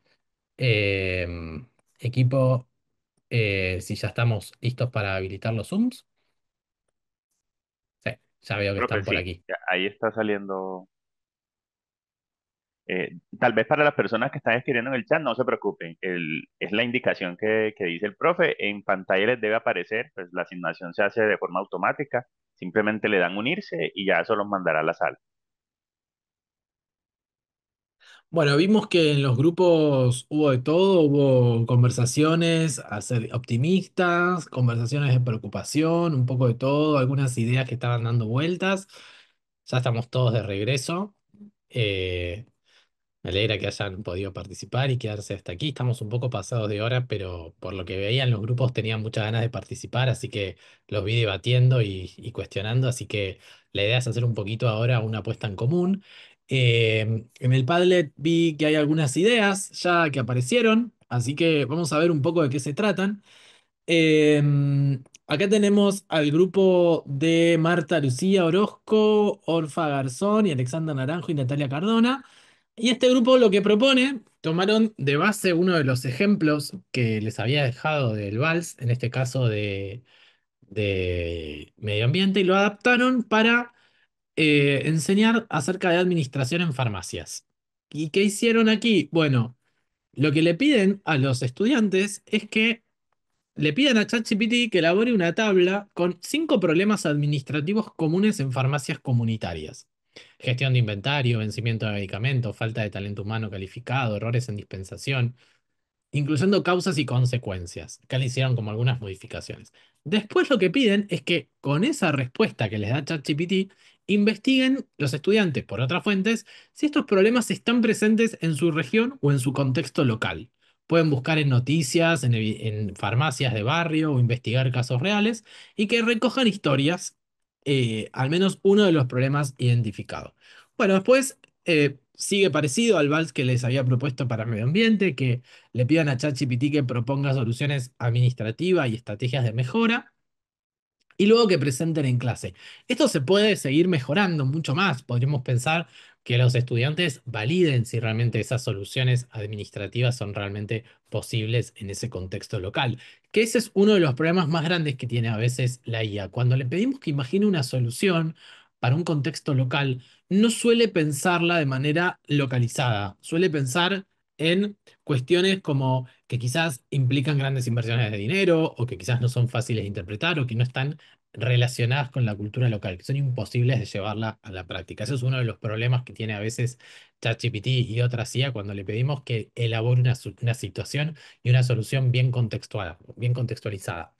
equipo, si ya estamos listos para habilitar los Zooms. Sí, ya veo que Profe, están por sí, aquí. ya ahí está saliendo. Tal vez para las personas que están escribiendo en el chat, no se preocupen. Es la indicación que dice el profe. En pantalla les debe aparecer, pues la asignación se hace de forma automática. Simplemente le dan unirse y ya eso los mandará a la sala. Bueno, vimos que en los grupos hubo de todo, hubo conversaciones optimistas, conversaciones de preocupación, un poco de todo, algunas ideas que estaban dando vueltas. Ya estamos todos de regreso. Eh, Me alegra que hayan podido participar y quedarse hasta aquí. Estamos un poco pasados de hora, pero por lo que veían los grupos tenían muchas ganas de participar, así que los vi debatiendo y cuestionando, así que la idea es hacer un poquito ahora una puesta en común. En el Padlet vi que hay algunas ideas ya que aparecieron, así que vamos a ver un poco de qué se tratan. Acá tenemos al grupo de Marta Lucía Orozco, Orfa Garzón y Alexandra Naranjo y Natalia Cardona. Y este grupo lo que propone, tomaron de base uno de los ejemplos que les había dejado del vals, en este caso de medio ambiente, y lo adaptaron para enseñar acerca de administración en farmacias. ¿Y qué hicieron aquí? Bueno, lo que le piden a los estudiantes es que le pidan a ChatGPT que elabore una tabla con 5 problemas administrativos comunes en farmacias comunitarias. Gestión de inventario, vencimiento de medicamentos, falta de talento humano calificado, errores en dispensación, incluyendo causas y consecuencias. Acá le hicieron como algunas modificaciones. Después lo que piden es que con esa respuesta que les da ChatGPT, investiguen los estudiantes por otras fuentes si estos problemas están presentes en su región o en su contexto local. Pueden buscar en noticias, en farmacias de barrio o investigar casos reales y que recojan historias, al menos uno de los problemas identificados. Bueno, después sigue parecido al vals que les había propuesto para medio ambiente, que le pidan a ChatGPT que proponga soluciones administrativas y estrategias de mejora, y luego que presenten en clase. Esto se puede seguir mejorando mucho más. Podríamos pensar que los estudiantes validen si realmente esas soluciones administrativas son realmente posibles en ese contexto local. Que ese es uno de los problemas más grandes que tiene a veces la IA. Cuando le pedimos que imagine una solución para un contexto local, no suele pensarla de manera localizada. Suele pensar en cuestiones como que quizás implican grandes inversiones de dinero o que quizás no son fáciles de interpretar o que no están relacionadas con la cultura local, que son imposibles de llevarla a la práctica. Eso es uno de los problemas que tiene a veces ChatGPT y otras IA cuando le pedimos que elabore una situación y una solución bien contextual, bien contextualizada.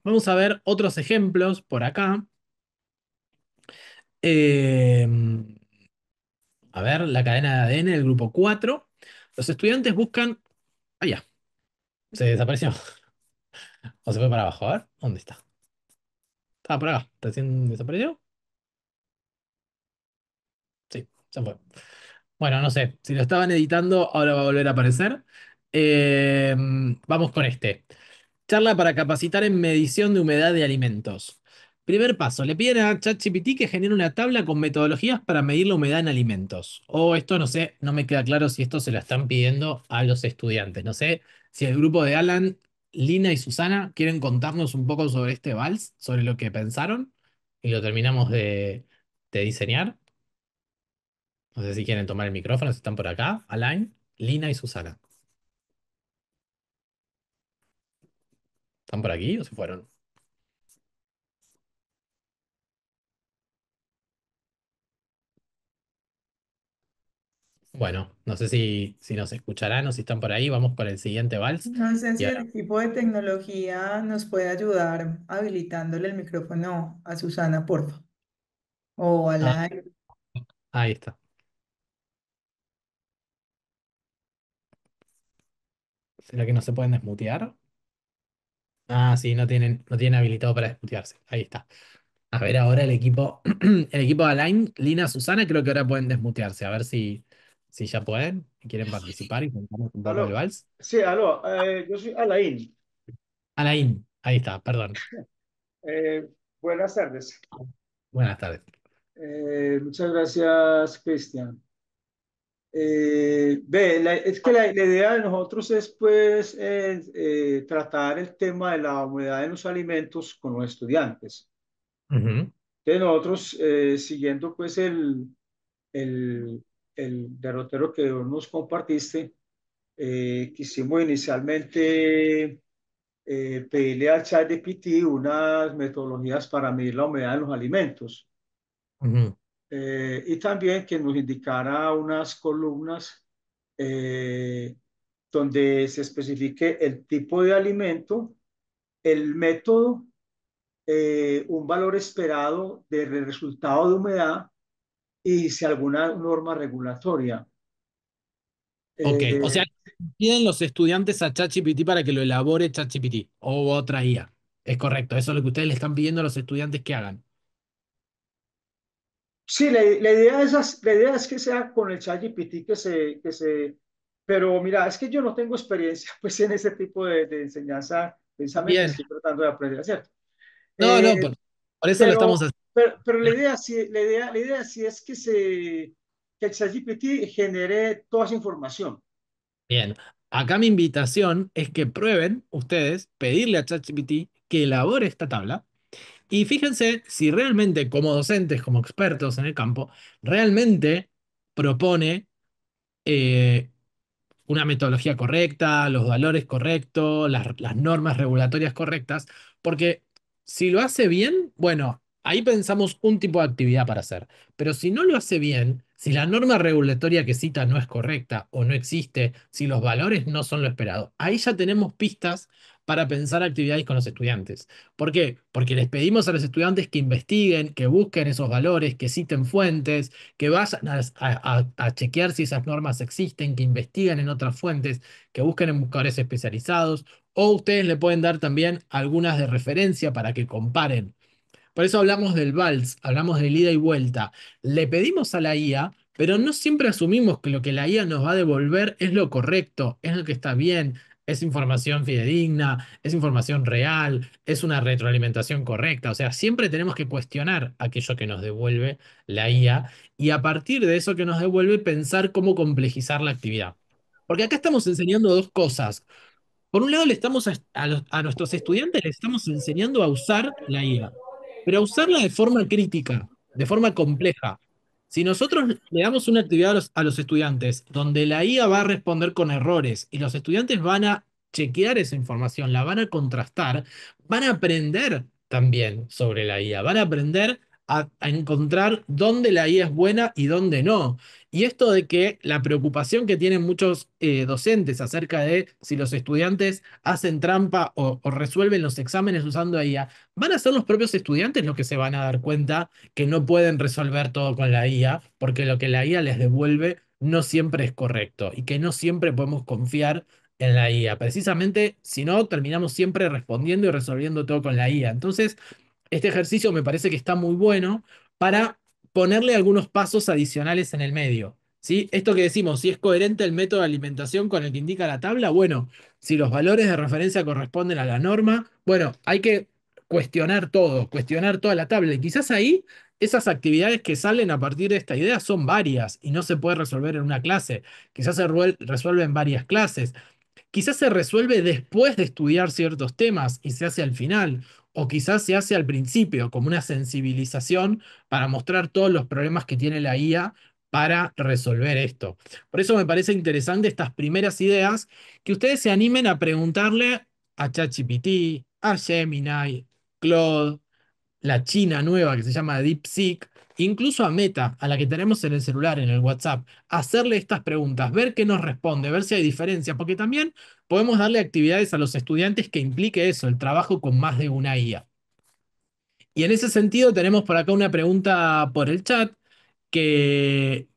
Vamos a ver otros ejemplos por acá. Em, a ver, la cadena de ADN del grupo 4. Los estudiantes buscan... Ah, ya, se desapareció. O se fue para abajo. A ver, ¿dónde está? Estaba por acá. ¿Recién desapareció? Sí, se fue. Bueno, no sé, si lo estaban editando, ahora va a volver a aparecer. Eh, Vamos con este. Charla para capacitar en medición de humedad de alimentos. Primer paso, le piden a ChatGPT que genere una tabla con metodologías para medir la humedad en alimentos. O esto no sé, no me queda claro si esto se lo están pidiendo a los estudiantes. No sé si el grupo de Alan, Lina y Susana quieren contarnos un poco sobre este vals, sobre lo que pensaron y lo terminamos de diseñar. No sé si quieren tomar el micrófono, si están por acá. Alain, Lina y Susana. ¿Están por aquí o se fueron? Bueno, no sé si nos escucharán o si están por ahí. Vamos con el siguiente vals. No sé Y si el ahora, equipo de tecnología nos puede ayudar habilitándole el micrófono a Susana, porfa. O a ah, la... ahí está. ¿Será que no se pueden desmutear? Ah, sí, no tienen habilitado para desmutearse. Ahí está. A ver, ahora el equipo, el equipo de Alain, Lina, Susana, creo que ahora pueden desmutearse. A ver si ya pueden y quieren participar y contamos un poco del Aló, vals. sí, aló, yo soy Alain. Alain, ahí está, perdón. Eh, Buenas tardes. Buenas tardes. Muchas gracias, Cristian. Es que la idea de nosotros es pues tratar el tema de la humedad en los alimentos con los estudiantes. Ujú, Entonces nosotros, siguiendo pues el, el derrotero que nos compartiste, quisimos inicialmente pedirle al ChatGPT unas metodologías para medir la humedad en los alimentos, ujú. y también que nos indicara unas columnas eh, donde se especifique el tipo de alimento, el método, un valor esperado de resultado de humedad y si alguna norma regulatoria. Ok, o Eh, sea, piden los estudiantes a ChatGPT para que lo elabore ChatGPT o otra IA. Es correcto, eso es lo que ustedes le están pidiendo a los estudiantes que hagan. Sí, la idea es que sea con el ChatGPT pero mira, es que yo no tengo experiencia pues en ese tipo de enseñanza, precisamente Bien, estoy tratando de aprender, ¿cierto? no, no, Eh, por eso lo estamos pero, haciendo. pero la idea sí es que el ChatGPT genere toda esa información. Bien, acá mi invitación es que prueben ustedes pedirle a ChatGPT que elabore esta tabla y fíjense si realmente como docentes, como expertos en el campo, realmente propone eh, una metodología correcta, los valores correctos, las normas regulatorias correctas, porque si lo hace bien, bueno, ahí pensamos un tipo de actividad para hacer, pero si no lo hace bien, si la norma regulatoria que cita no es correcta o no existe, si los valores no son lo esperado, ahí ya tenemos pistas para pensar actividades con los estudiantes. ¿Por qué? Porque les pedimos a los estudiantes que investiguen, que busquen esos valores, que citen fuentes, que vayan a chequear si esas normas existen, que investiguen en otras fuentes, que busquen en buscadores especializados, o ustedes le pueden dar también algunas de referencia para que comparen. Por eso hablamos del vals, hablamos del ida y vuelta. Le pedimos a la IA, pero no siempre asumimos que lo que la IA nos va a devolver es lo correcto, es lo que está bien, es información fidedigna, es información real, es una retroalimentación correcta. O sea, siempre tenemos que cuestionar aquello que nos devuelve la IA y a partir de eso que nos devuelve pensar cómo complejizar la actividad. Porque acá estamos enseñando dos cosas. Por un lado, le estamos a nuestros estudiantes les estamos enseñando a usar la IA, pero a usarla de forma crítica, de forma compleja. Si nosotros le damos una actividad a los estudiantes donde la IA va a responder con errores y los estudiantes van a chequear esa información, la van a contrastar, van a aprender también sobre la IA, van a aprender a encontrar dónde la IA es buena y dónde no. Y esto de que la preocupación que tienen muchos docentes acerca de si los estudiantes hacen trampa o resuelven los exámenes usando IA, van a ser los propios estudiantes los que se van a dar cuenta que no pueden resolver todo con la IA, porque lo que la IA les devuelve no siempre es correcto y que no siempre podemos confiar en la IA. Precisamente, si no, terminamos siempre respondiendo y resolviendo todo con la IA. Entonces, este ejercicio me parece que está muy bueno para ponerle algunos pasos adicionales en el medio. ¿Sí? Esto que decimos, si es coherente el método de alimentación con el que indica la tabla, bueno, si los valores de referencia corresponden a la norma, bueno, hay que cuestionar todo, cuestionar toda la tabla. Y quizás ahí esas actividades que salen a partir de esta idea son varias y no se puede resolver en una clase. Quizás se resuelve en varias clases. Quizás se resuelve después de estudiar ciertos temas y se hace al final, o quizás se hace al principio, como una sensibilización para mostrar todos los problemas que tiene la IA para resolver esto. Por eso me parece interesante estas primeras ideas, que ustedes se animen a preguntarle a ChatGPT, a Gemini, Claude, la China nueva que se llama DeepSeek, incluso a Meta, a la que tenemos en el celular, en el WhatsApp, hacerle estas preguntas, ver qué nos responde, ver si hay diferencia, porque también podemos darle actividades a los estudiantes que implique eso, el trabajo con más de una IA. Y en ese sentido tenemos por acá una pregunta por el chat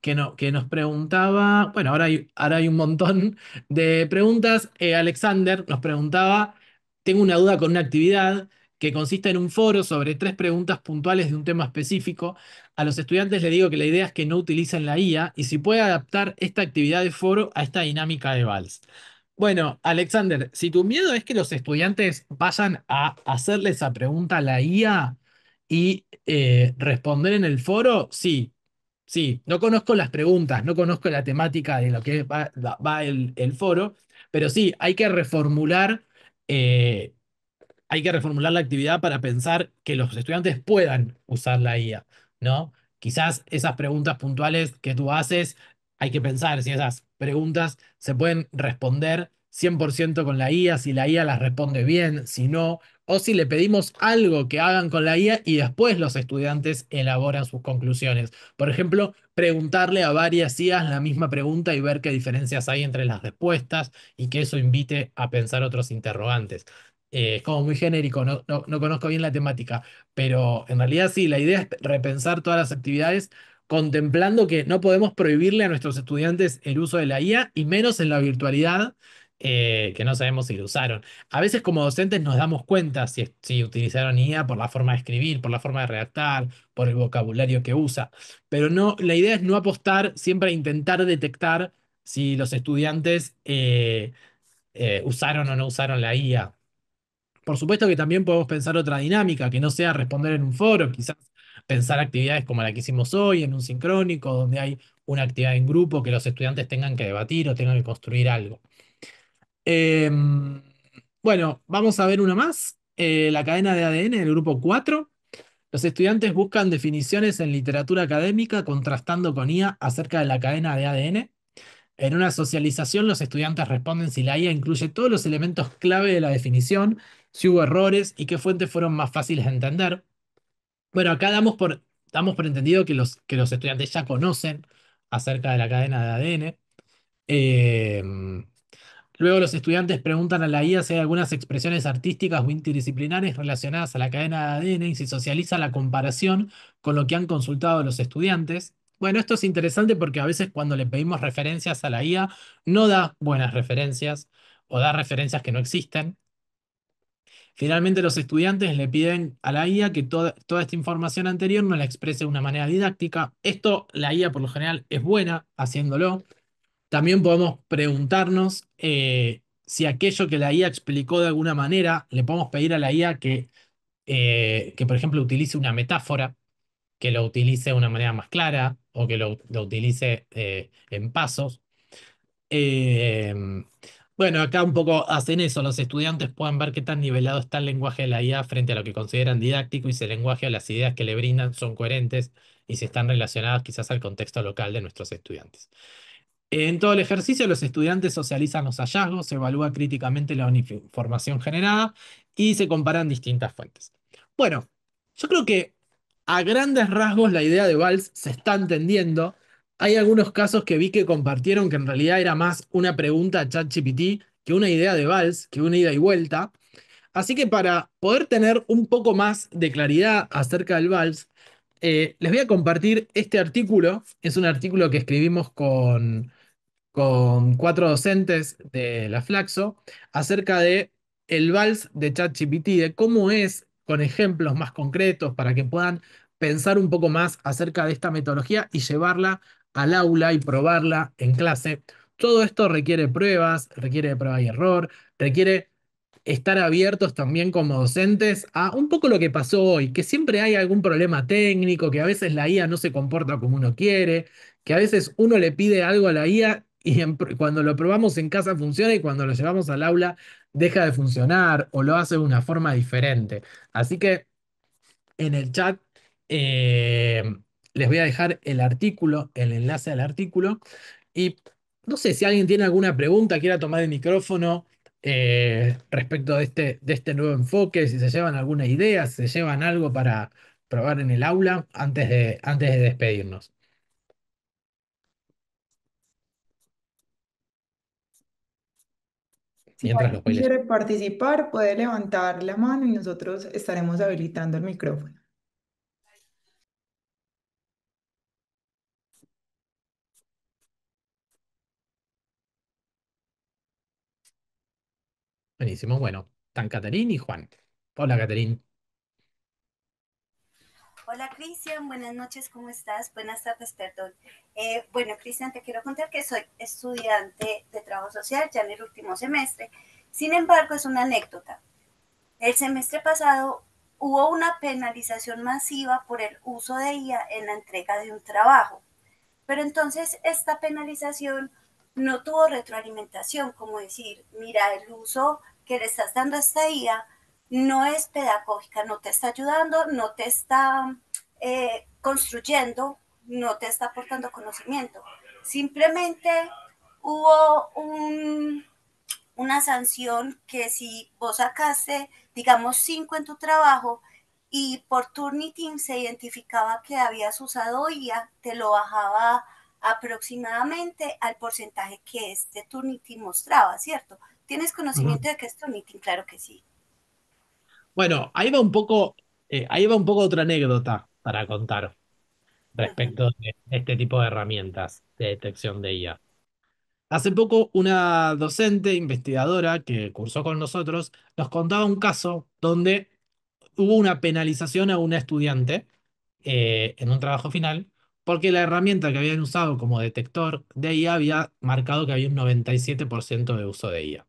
que nos preguntaba, bueno, ahora hay un montón de preguntas. Alexander nos preguntaba, tengo una duda con una actividad que consiste en un foro sobre 3 preguntas puntuales de un tema específico. A los estudiantes les digo que la idea es que no utilicen la IA y si puede adaptar esta actividad de foro a esta dinámica de Vals. Bueno, Alexander, si tu miedo es que los estudiantes vayan a hacerle esa pregunta a la IA y responder en el foro, sí, sí, no conozco las preguntas, no conozco la temática de lo que va el foro, pero sí, eh, hay que reformular la actividad para pensar que los estudiantes puedan usar la IA, ¿no? Quizás esas preguntas puntuales que tú haces, hay que pensar si esas preguntas se pueden responder 100% con la IA, si la IA las responde bien, si no, o si le pedimos algo que hagan con la IA y después los estudiantes elaboran sus conclusiones. Por ejemplo, preguntarle a varias IAs la misma pregunta y ver qué diferencias hay entre las respuestas y que eso invite a pensar otros interrogantes. Es como muy genérico, no conozco bien la temática, pero en realidad sí, la idea es repensar todas las actividades contemplando que no podemos prohibirle a nuestros estudiantes el uso de la IA y menos en la virtualidad, que no sabemos si lo usaron. A veces como docentes nos damos cuenta si utilizaron IA por la forma de escribir, por la forma de redactar, por el vocabulario que usa, pero no, la idea es no apostar siempre a intentar detectar si los estudiantes usaron o no usaron la IA. Por supuesto que también podemos pensar otra dinámica, que no sea responder en un foro, quizás pensar actividades como la que hicimos hoy, en un sincrónico, donde hay una actividad en grupo que los estudiantes tengan que debatir o tengan que construir algo. Bueno, vamos a ver una más. La cadena de ADN del grupo 4. Los estudiantes buscan definiciones en literatura académica contrastando con IA acerca de la cadena de ADN. En una socialización, los estudiantes responden si la IA incluye todos los elementos clave de la definición, si hubo errores y qué fuentes fueron más fáciles de entender. Bueno, acá damos por entendido que los estudiantes ya conocen acerca de la cadena de ADN. Eh, Luego los estudiantes preguntan a la IA si hay algunas expresiones artísticas o interdisciplinares relacionadas a la cadena de ADN y si socializa la comparación con lo que han consultado los estudiantes. Bueno, esto es interesante porque a veces cuando le pedimos referencias a la IA no da buenas referencias o da referencias que no existen. Finalmente los estudiantes le piden a la IA que toda esta información anterior no la exprese de una manera didáctica. Esto la IA por lo general es buena haciéndolo. También podemos preguntarnos si aquello que la IA explicó de alguna manera, le podemos pedir a la IA que, por ejemplo, utilice una metáfora, que lo utilice de una manera más clara o que lo utilice en pasos. Eh, bueno, acá un poco hacen eso, los estudiantes pueden ver qué tan nivelado está el lenguaje de la IA frente a lo que consideran didáctico y si el lenguaje o las ideas que le brindan son coherentes y si están relacionadas quizás al contexto local de nuestros estudiantes. En todo el ejercicio, los estudiantes socializan los hallazgos, se evalúa críticamente la información generada y se comparan distintas fuentes. Bueno, yo creo que a grandes rasgos la idea de Valls se está entendiendo. Hay algunos casos que vi que compartieron que en realidad era más una pregunta a ChatGPT que una idea de Valls, que una ida y vuelta. Así que para poder tener un poco más de claridad acerca del Valls, les voy a compartir este artículo. Es un artículo que escribimos con 4 docentes de la Flaxo acerca de el vals de ChatGPT, de cómo es, con ejemplos más concretos para que puedan pensar un poco más acerca de esta metodología y llevarla al aula y probarla en clase. Todo esto requiere pruebas, requiere de prueba y error, requiere estar abiertos también como docentes a un poco lo que pasó hoy, que siempre hay algún problema técnico, que a veces la IA no se comporta como uno quiere, que a veces uno le pide algo a la IA y cuando lo probamos en casa funciona y cuando lo llevamos al aula deja de funcionar o lo hace de una forma diferente. Así que en el chat eh, les voy a dejar el artículo, el enlace al artículo y no sé si alguien tiene alguna pregunta, quiera tomar el micrófono respecto de este nuevo enfoque, si se llevan alguna idea, si se llevan algo para probar en el aula antes de despedirnos. Si Mientras los alguien voy leyendo. quiere participar, puede levantar la mano y nosotros estaremos habilitando el micrófono. Buenísimo. Bueno, están Caterín y Juan. Hola, Caterín. Hola Cristian, buenas noches, ¿cómo estás? Buenas tardes, perdón. Bueno, Cristian, te quiero contar que soy estudiante de trabajo social ya en el último semestre. Sin embargo, es una anécdota. El semestre pasado hubo una penalización masiva por el uso de IA en la entrega de un trabajo. Pero entonces esta penalización no tuvo retroalimentación, como decir, mira, el uso que le estás dando a esta IA no es pedagógica, no te está ayudando, no te está construyendo, no te está aportando conocimiento. Simplemente hubo una sanción que si vos sacaste, digamos, 5 en tu trabajo y por Turnitin se identificaba que habías usado IA, te lo bajaba aproximadamente al porcentaje que este Turnitin mostraba, ¿cierto? ¿Tienes Ujú. conocimiento de qué es Turnitin? Claro que sí. Bueno, ahí va un poco otra anécdota para contar Ujú. respecto de este tipo de herramientas de detección de IA. Hace poco una docente investigadora que cursó con nosotros nos contaba un caso donde hubo una penalización a una estudiante en un trabajo final porque la herramienta que habían usado como detector de IA había marcado que había un 97% de uso de IA.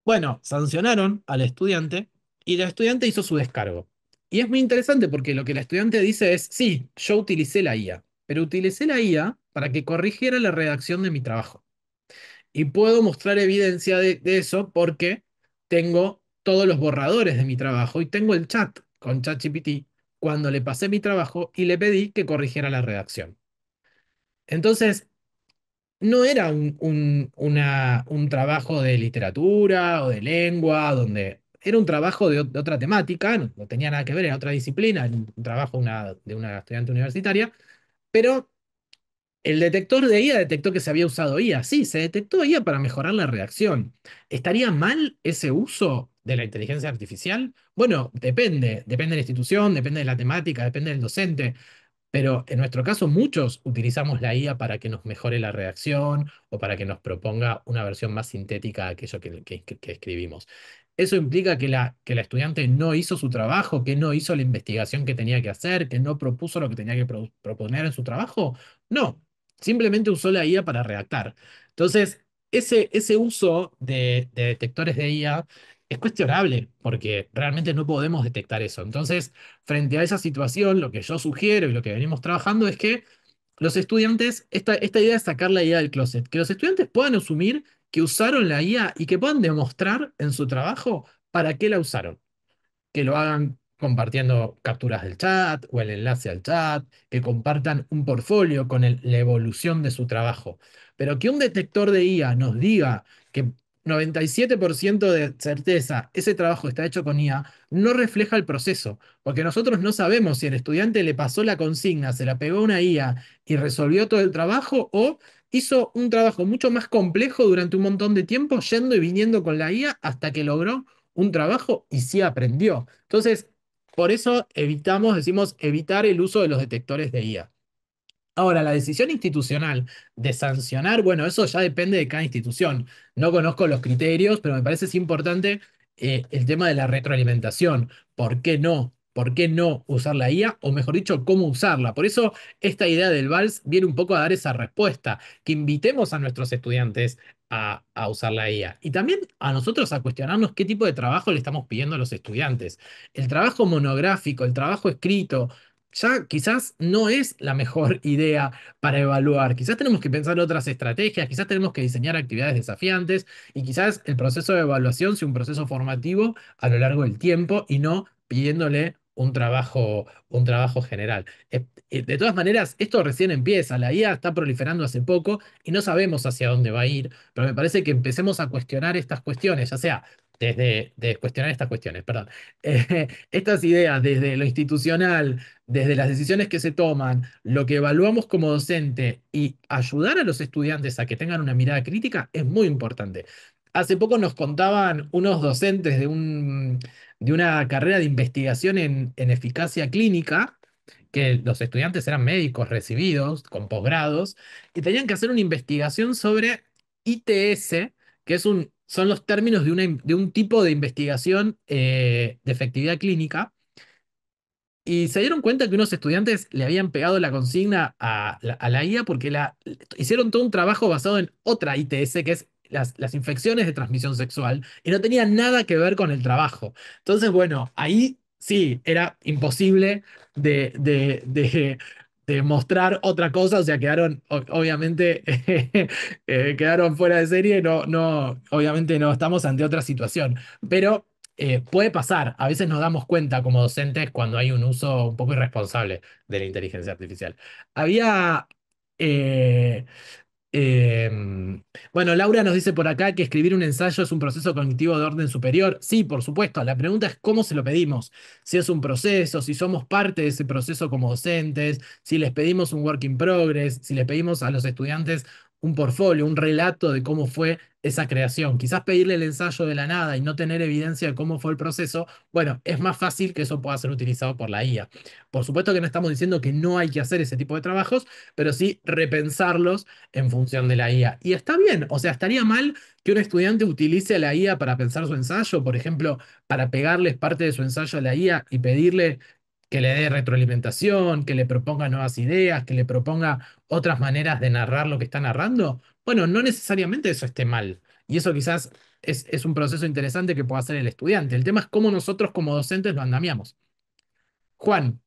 Bueno, sancionaron al estudiante y la estudiante hizo su descargo. Y es muy interesante porque lo que la estudiante dice es, sí, yo utilicé la IA, pero utilicé la IA para que corrigiera la redacción de mi trabajo. Y puedo mostrar evidencia de eso porque tengo todos los borradores de mi trabajo y tengo el chat con ChatGPT cuando le pasé mi trabajo y le pedí que corrigiera la redacción. Entonces, no era un trabajo de literatura o de lengua, donde era un trabajo de otra temática, no tenía nada que ver, era otra disciplina, era un trabajo de una estudiante universitaria, pero el detector de IA detectó que se había usado IA. Sí, se detectó IA para mejorar la reacción. ¿Estaría mal ese uso de la inteligencia artificial? Bueno, depende de la institución, depende de la temática, depende del docente. Pero en nuestro caso, muchos utilizamos la IA para que nos mejore la redacción o para que nos proponga una versión más sintética de aquello que escribimos. ¿Eso implica que la estudiante no hizo su trabajo, que no hizo la investigación que tenía que hacer, que no propuso lo que tenía que proponer en su trabajo? No, simplemente usó la IA para redactar. Entonces, ese uso de detectores de IA es cuestionable porque realmente no podemos detectar eso. Entonces, frente a esa situación, lo que yo sugiero y lo que venimos trabajando es que los estudiantes, esta idea es sacar la IA del closet, que los estudiantes puedan asumir que usaron la IA y que puedan demostrar en su trabajo para qué la usaron, que lo hagan compartiendo capturas del chat o el enlace al chat, que compartan un portfolio con la evolución de su trabajo. Pero que un detector de IA nos diga que 97% de certeza ese trabajo está hecho con IA, no refleja el proceso, porque nosotros no sabemos si el estudiante le pasó la consigna, se la pegó a una IA y resolvió todo el trabajo o hizo un trabajo mucho más complejo durante un montón de tiempo, yendo y viniendo con la IA hasta que logró un trabajo y sí aprendió. Entonces, por eso decimos evitar el uso de los detectores de IA. Ahora, la decisión institucional de sancionar, bueno, eso ya depende de cada institución. No conozco los criterios, pero me parece es importante el tema de la retroalimentación. ¿Por qué no? ¿Por qué no usar la IA? O mejor dicho, cómo usarla. Por eso esta idea del VALS viene un poco a dar esa respuesta, que invitemos a nuestros estudiantes a usar la IA. Y también a nosotros a cuestionarnos qué tipo de trabajo le estamos pidiendo a los estudiantes. El trabajo monográfico, el trabajo escrito ya quizás no es la mejor idea para evaluar. Quizás tenemos que pensar otras estrategias, quizás tenemos que diseñar actividades desafiantes y quizás el proceso de evaluación sea un proceso formativo a lo largo del tiempo y no pidiéndole un trabajo general. De todas maneras, esto recién empieza, la IA está proliferando hace poco y no sabemos hacia dónde va a ir, pero me parece que empecemos a cuestionar estas cuestiones, ya sea de cuestionar estas cuestiones, perdón, estas ideas desde lo institucional, desde las decisiones que se toman, lo que evaluamos como docente y ayudar a los estudiantes a que tengan una mirada crítica es muy importante. Hace poco nos contaban unos docentes de una carrera de investigación en eficacia clínica, que los estudiantes eran médicos recibidos con posgrados y tenían que hacer una investigación sobre ITS, que es son los términos de un tipo de investigación de efectividad clínica. Y se dieron cuenta que unos estudiantes le habían pegado la consigna a la IA porque hicieron todo un trabajo basado en otra ITS, que es las infecciones de transmisión sexual, y no tenía nada que ver con el trabajo. Entonces, bueno, ahí sí, era imposible de, de, de- de mostrar otra cosa, o sea, quedaron, obviamente, quedaron fuera de serie, obviamente no estamos ante otra situación. Pero puede pasar, a veces nos damos cuenta como docentes cuando hay un uso un poco irresponsable de la inteligencia artificial. Había, eh, bueno, Laura nos dice por acá que escribir un ensayo es un proceso cognitivo de orden superior. Sí, por supuesto. La pregunta es cómo se lo pedimos. Si es un proceso, si somos parte de ese proceso como docentes, si les pedimos un work in progress, si les pedimos a los estudiantes un portfolio, un relato de cómo fue esa creación. Quizás pedirle el ensayo de la nada y no tener evidencia de cómo fue el proceso, bueno, es más fácil que eso pueda ser utilizado por la IA. Por supuesto que no estamos diciendo que no hay que hacer ese tipo de trabajos, pero sí repensarlos en función de la IA. Y está bien, o sea, estaría mal que un estudiante utilice a la IA para pensar su ensayo, por ejemplo, para pegarles parte de su ensayo a la IA y pedirle que le dé retroalimentación, que le proponga nuevas ideas, que le proponga otras maneras de narrar lo que está narrando. Bueno, no necesariamente eso esté mal. Y eso quizás es un proceso interesante que pueda hacer el estudiante. El tema es cómo nosotros como docentes lo andamiamos. Juan,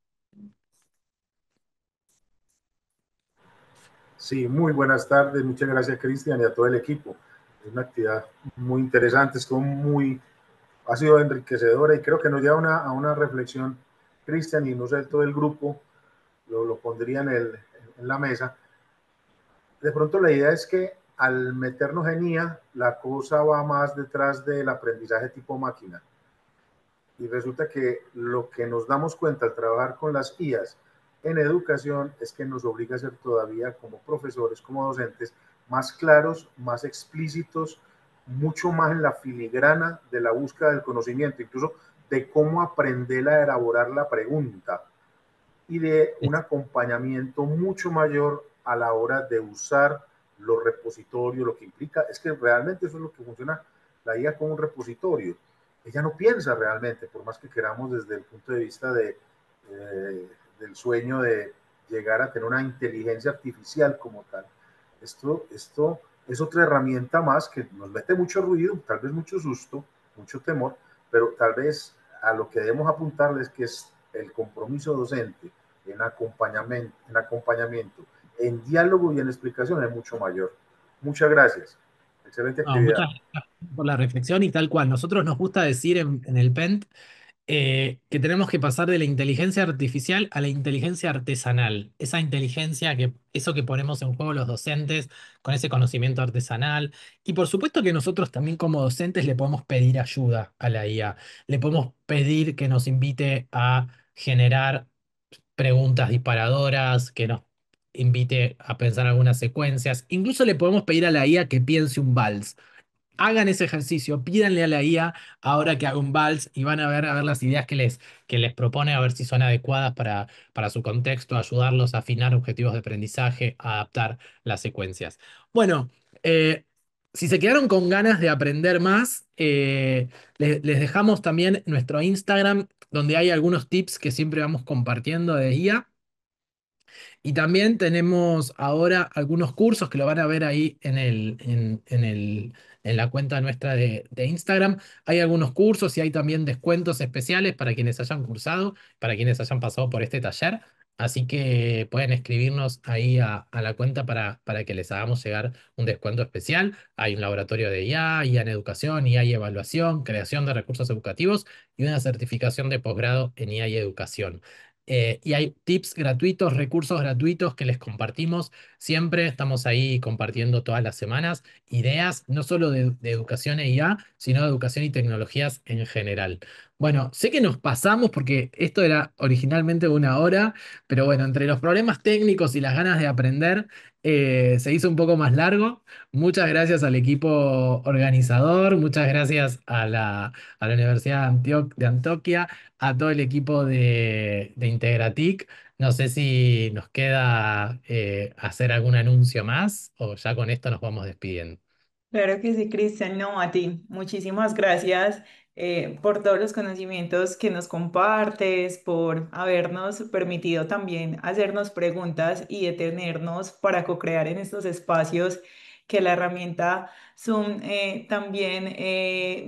Sí, muy buenas tardes. Muchas gracias, Cristian, y a todo el equipo. Es una actividad muy interesante, ha sido enriquecedora y creo que nos lleva a una reflexión, Cristian, y no sé, todo el grupo lo pondría en la mesa. De pronto la idea es que al meternos en IA, la cosa va más detrás del aprendizaje tipo máquina. Y resulta que lo que nos damos cuenta al trabajar con las IAs en educación es que nos obliga a ser todavía como profesores, como docentes, más claros, más explícitos, mucho más en la filigrana de la búsqueda del conocimiento, incluso de cómo aprender a elaborar la pregunta y de un acompañamiento mucho mayor a la hora de usar los repositorios, lo que implica es que realmente eso es lo que funciona la IA como un repositorio. Ella no piensa realmente, por más que queramos desde el punto de vista del sueño de llegar a tener una inteligencia artificial como tal. Esto es otra herramienta más que nos mete mucho ruido, tal vez mucho susto, mucho temor, pero tal vez a lo que debemos apuntarles que es el compromiso docente en diálogo y en explicación es mucho mayor. Muchas gracias. Excelente no, actividad. muchas gracias por la reflexión y tal cual. Nosotros nos gusta decir en el PENT que tenemos que pasar de la inteligencia artificial a la inteligencia artesanal. Esa inteligencia, eso que ponemos en juego los docentes con ese conocimiento artesanal. Y por supuesto que nosotros también como docentes le podemos pedir ayuda a la IA. Le podemos pedir que nos invite a generar preguntas disparadoras, que nos invite a pensar algunas secuencias. Incluso le podemos pedir a la IA que piense un vals. Hagan ese ejercicio, pídanle a la IA ahora que haga un vals y van a ver las ideas que les propone, a ver si son adecuadas para su contexto, ayudarlos a afinar objetivos de aprendizaje, a adaptar las secuencias. Bueno, si se quedaron con ganas de aprender más, les dejamos también nuestro Instagram, donde hay algunos tips que siempre vamos compartiendo de IA. Y también tenemos ahora algunos cursos que lo van a ver ahí en la cuenta nuestra de Instagram. Hay algunos cursos y hay también descuentos especiales para quienes hayan cursado, para quienes hayan pasado por este taller. Así que pueden escribirnos ahí a la cuenta para que les hagamos llegar un descuento especial. Hay un laboratorio de IA en educación, IA y evaluación, creación de recursos educativos y una certificación de posgrado en IA y educación. Y hay tips gratuitos, recursos gratuitos que les compartimos siempre. Estamos ahí compartiendo todas las semanas ideas, no solo de educación e IA, sino de educación y tecnologías en general. Bueno, sé que nos pasamos porque esto era originalmente una hora, pero bueno, entre los problemas técnicos y las ganas de aprender, se hizo un poco más largo. Muchas gracias al equipo organizador, muchas gracias a la Universidad de Antioquia, a todo el equipo de Integratic. No sé si nos queda hacer algún anuncio más o ya con esto nos vamos despidiendo. Claro que sí, Cristian. No, a ti. Muchísimas gracias por todos los conocimientos que nos compartes, por habernos permitido también hacernos preguntas y detenernos para co-crear en estos espacios que la herramienta Zoom también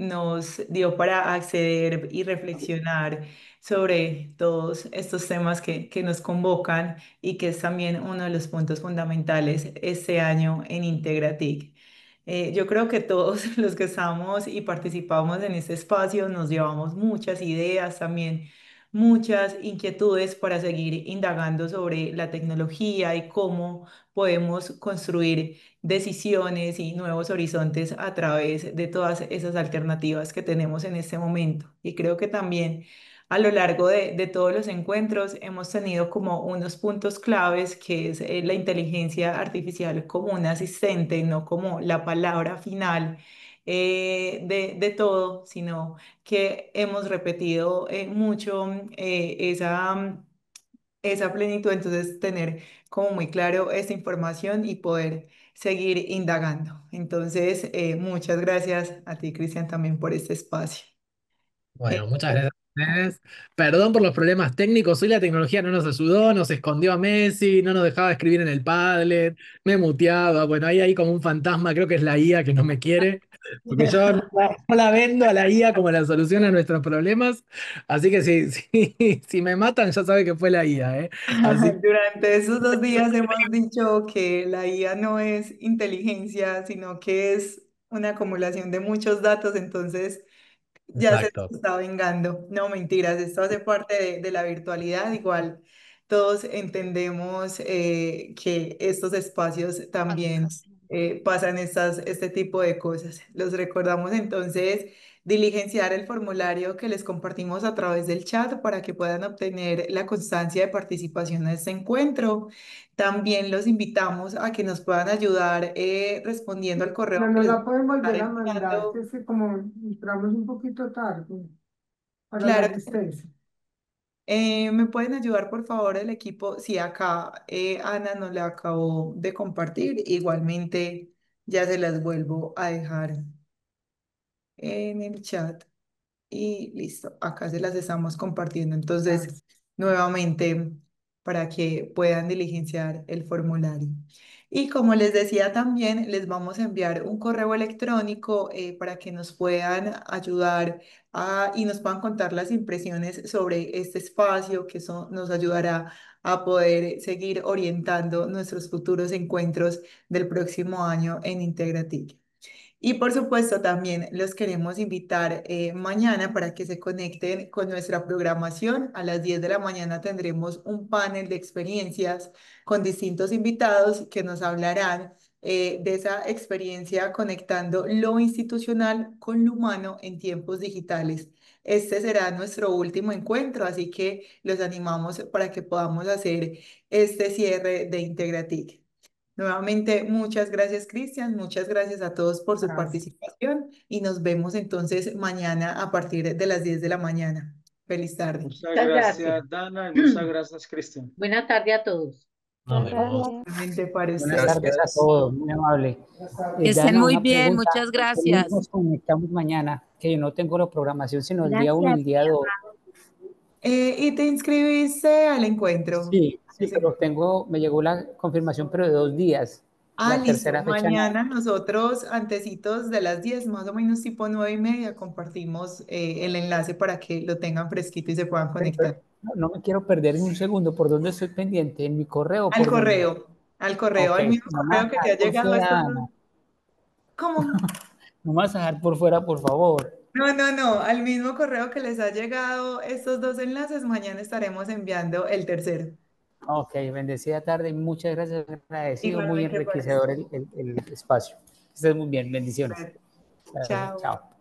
nos dio para acceder y reflexionar sobre todos estos temas que nos convocan y que es también uno de los puntos fundamentales este año en Integratic. Yo creo que todos los que estamos y participamos en este espacio nos llevamos muchas ideas, también muchas inquietudes para seguir indagando sobre la tecnología y cómo podemos construir decisiones y nuevos horizontes a través de todas esas alternativas que tenemos en este momento. Y creo que también a lo largo de todos los encuentros hemos tenido como unos puntos claves que es la inteligencia artificial como un asistente, no como la palabra final de todo, sino que hemos repetido mucho esa plenitud, entonces tener como muy claro esta información y poder seguir indagando. Entonces, muchas gracias a ti, Cristian, también por este espacio. Eh, Bueno, muchas gracias a ustedes. Perdón por los problemas técnicos. Hoy la tecnología no nos ayudó, nos escondió a Messi, no nos dejaba escribir en el Padlet, me muteaba. Bueno, ahí hay como un fantasma, creo que es la IA que no me quiere, porque yo no la vendo a la IA como la solución a nuestros problemas. Así que si me matan, ya sabe que fue la IA, ¿eh? Así Durante esos 2 días hemos dicho que la IA no es inteligencia, sino que es una acumulación de muchos datos, entonces ya se exacto. está vengando. No, mentiras, esto hace parte de la virtualidad. Igual todos entendemos que estos espacios también pasan este tipo de cosas. Los recordamos entonces diligenciar el formulario que les compartimos a través del chat para que puedan obtener la constancia de participación a este encuentro. También los invitamos a que nos puedan ayudar respondiendo al correo No que nos les la pueden volver estaré a mandar, que enviando. es que como entramos un poquito tarde para la Claro. asistencia. ¿Me pueden ayudar, por favor, el equipo? Si acá Ana nos la acabó de compartir, igualmente ya se las vuelvo a dejar en el chat. Y listo, acá se las estamos compartiendo. Ah, Entonces, nuevamente, para que puedan diligenciar el formulario. Y como les decía también, les vamos a enviar un correo electrónico para que nos puedan ayudar y nos puedan contar las impresiones sobre este espacio, que eso nos ayudará a poder seguir orientando nuestros futuros encuentros del próximo año en Integratic. Y por supuesto también los queremos invitar mañana para que se conecten con nuestra programación. A las 10 de la mañana tendremos un panel de experiencias con distintos invitados que nos hablarán de esa experiencia conectando lo institucional con lo humano en tiempos digitales. Este será nuestro último encuentro, así que los animamos para que podamos hacer este cierre de Integratic. Nuevamente, muchas gracias, Cristian. Muchas gracias a todos por su gracias. participación y nos vemos entonces mañana a partir de las 10 de la mañana. Feliz tarde. Muchas Muchas gracias. gracias, Dana, y muchas gracias, Cristian. Buena tarde a todos. Nos Buenas vemos. tardes. Nuevamente para Buenas ustedes. tardes a Gracias. todos, muy amable. Que estén Dana, muy una bien, pregunta. muchas ¿Por qué gracias. nos conectamos mañana? Que yo no tengo la programación sino el día 1 y Gracias. el día 2. ¿Y te inscribiste al encuentro? Sí, sí, pero me llegó la confirmación, pero de 2 días. Ah, La listo. tercera fecha no. Mañana nosotros, antecitos de las 10 más o menos tipo 9:30, compartimos el enlace para que lo tengan fresquito y se puedan conectar. No me quiero perder ni un segundo. ¿Por dónde estoy pendiente? ¿En mi correo o Al por dónde? correo, al correo, Ok, al mismo no me vas correo a que te dejar ha por llegado fuera, estos dos. Ana. ¿Cómo? No me vas a dejar por fuera, por favor. No, no, no, al mismo correo que les ha llegado estos dos enlaces, mañana estaremos enviando el tercero. Ok, bendecida tarde y muchas gracias. Agradecido, muy Igualmente para enriquecedor usted. el espacio. Que estés muy bien, bendiciones. Gracias, Chao. chao.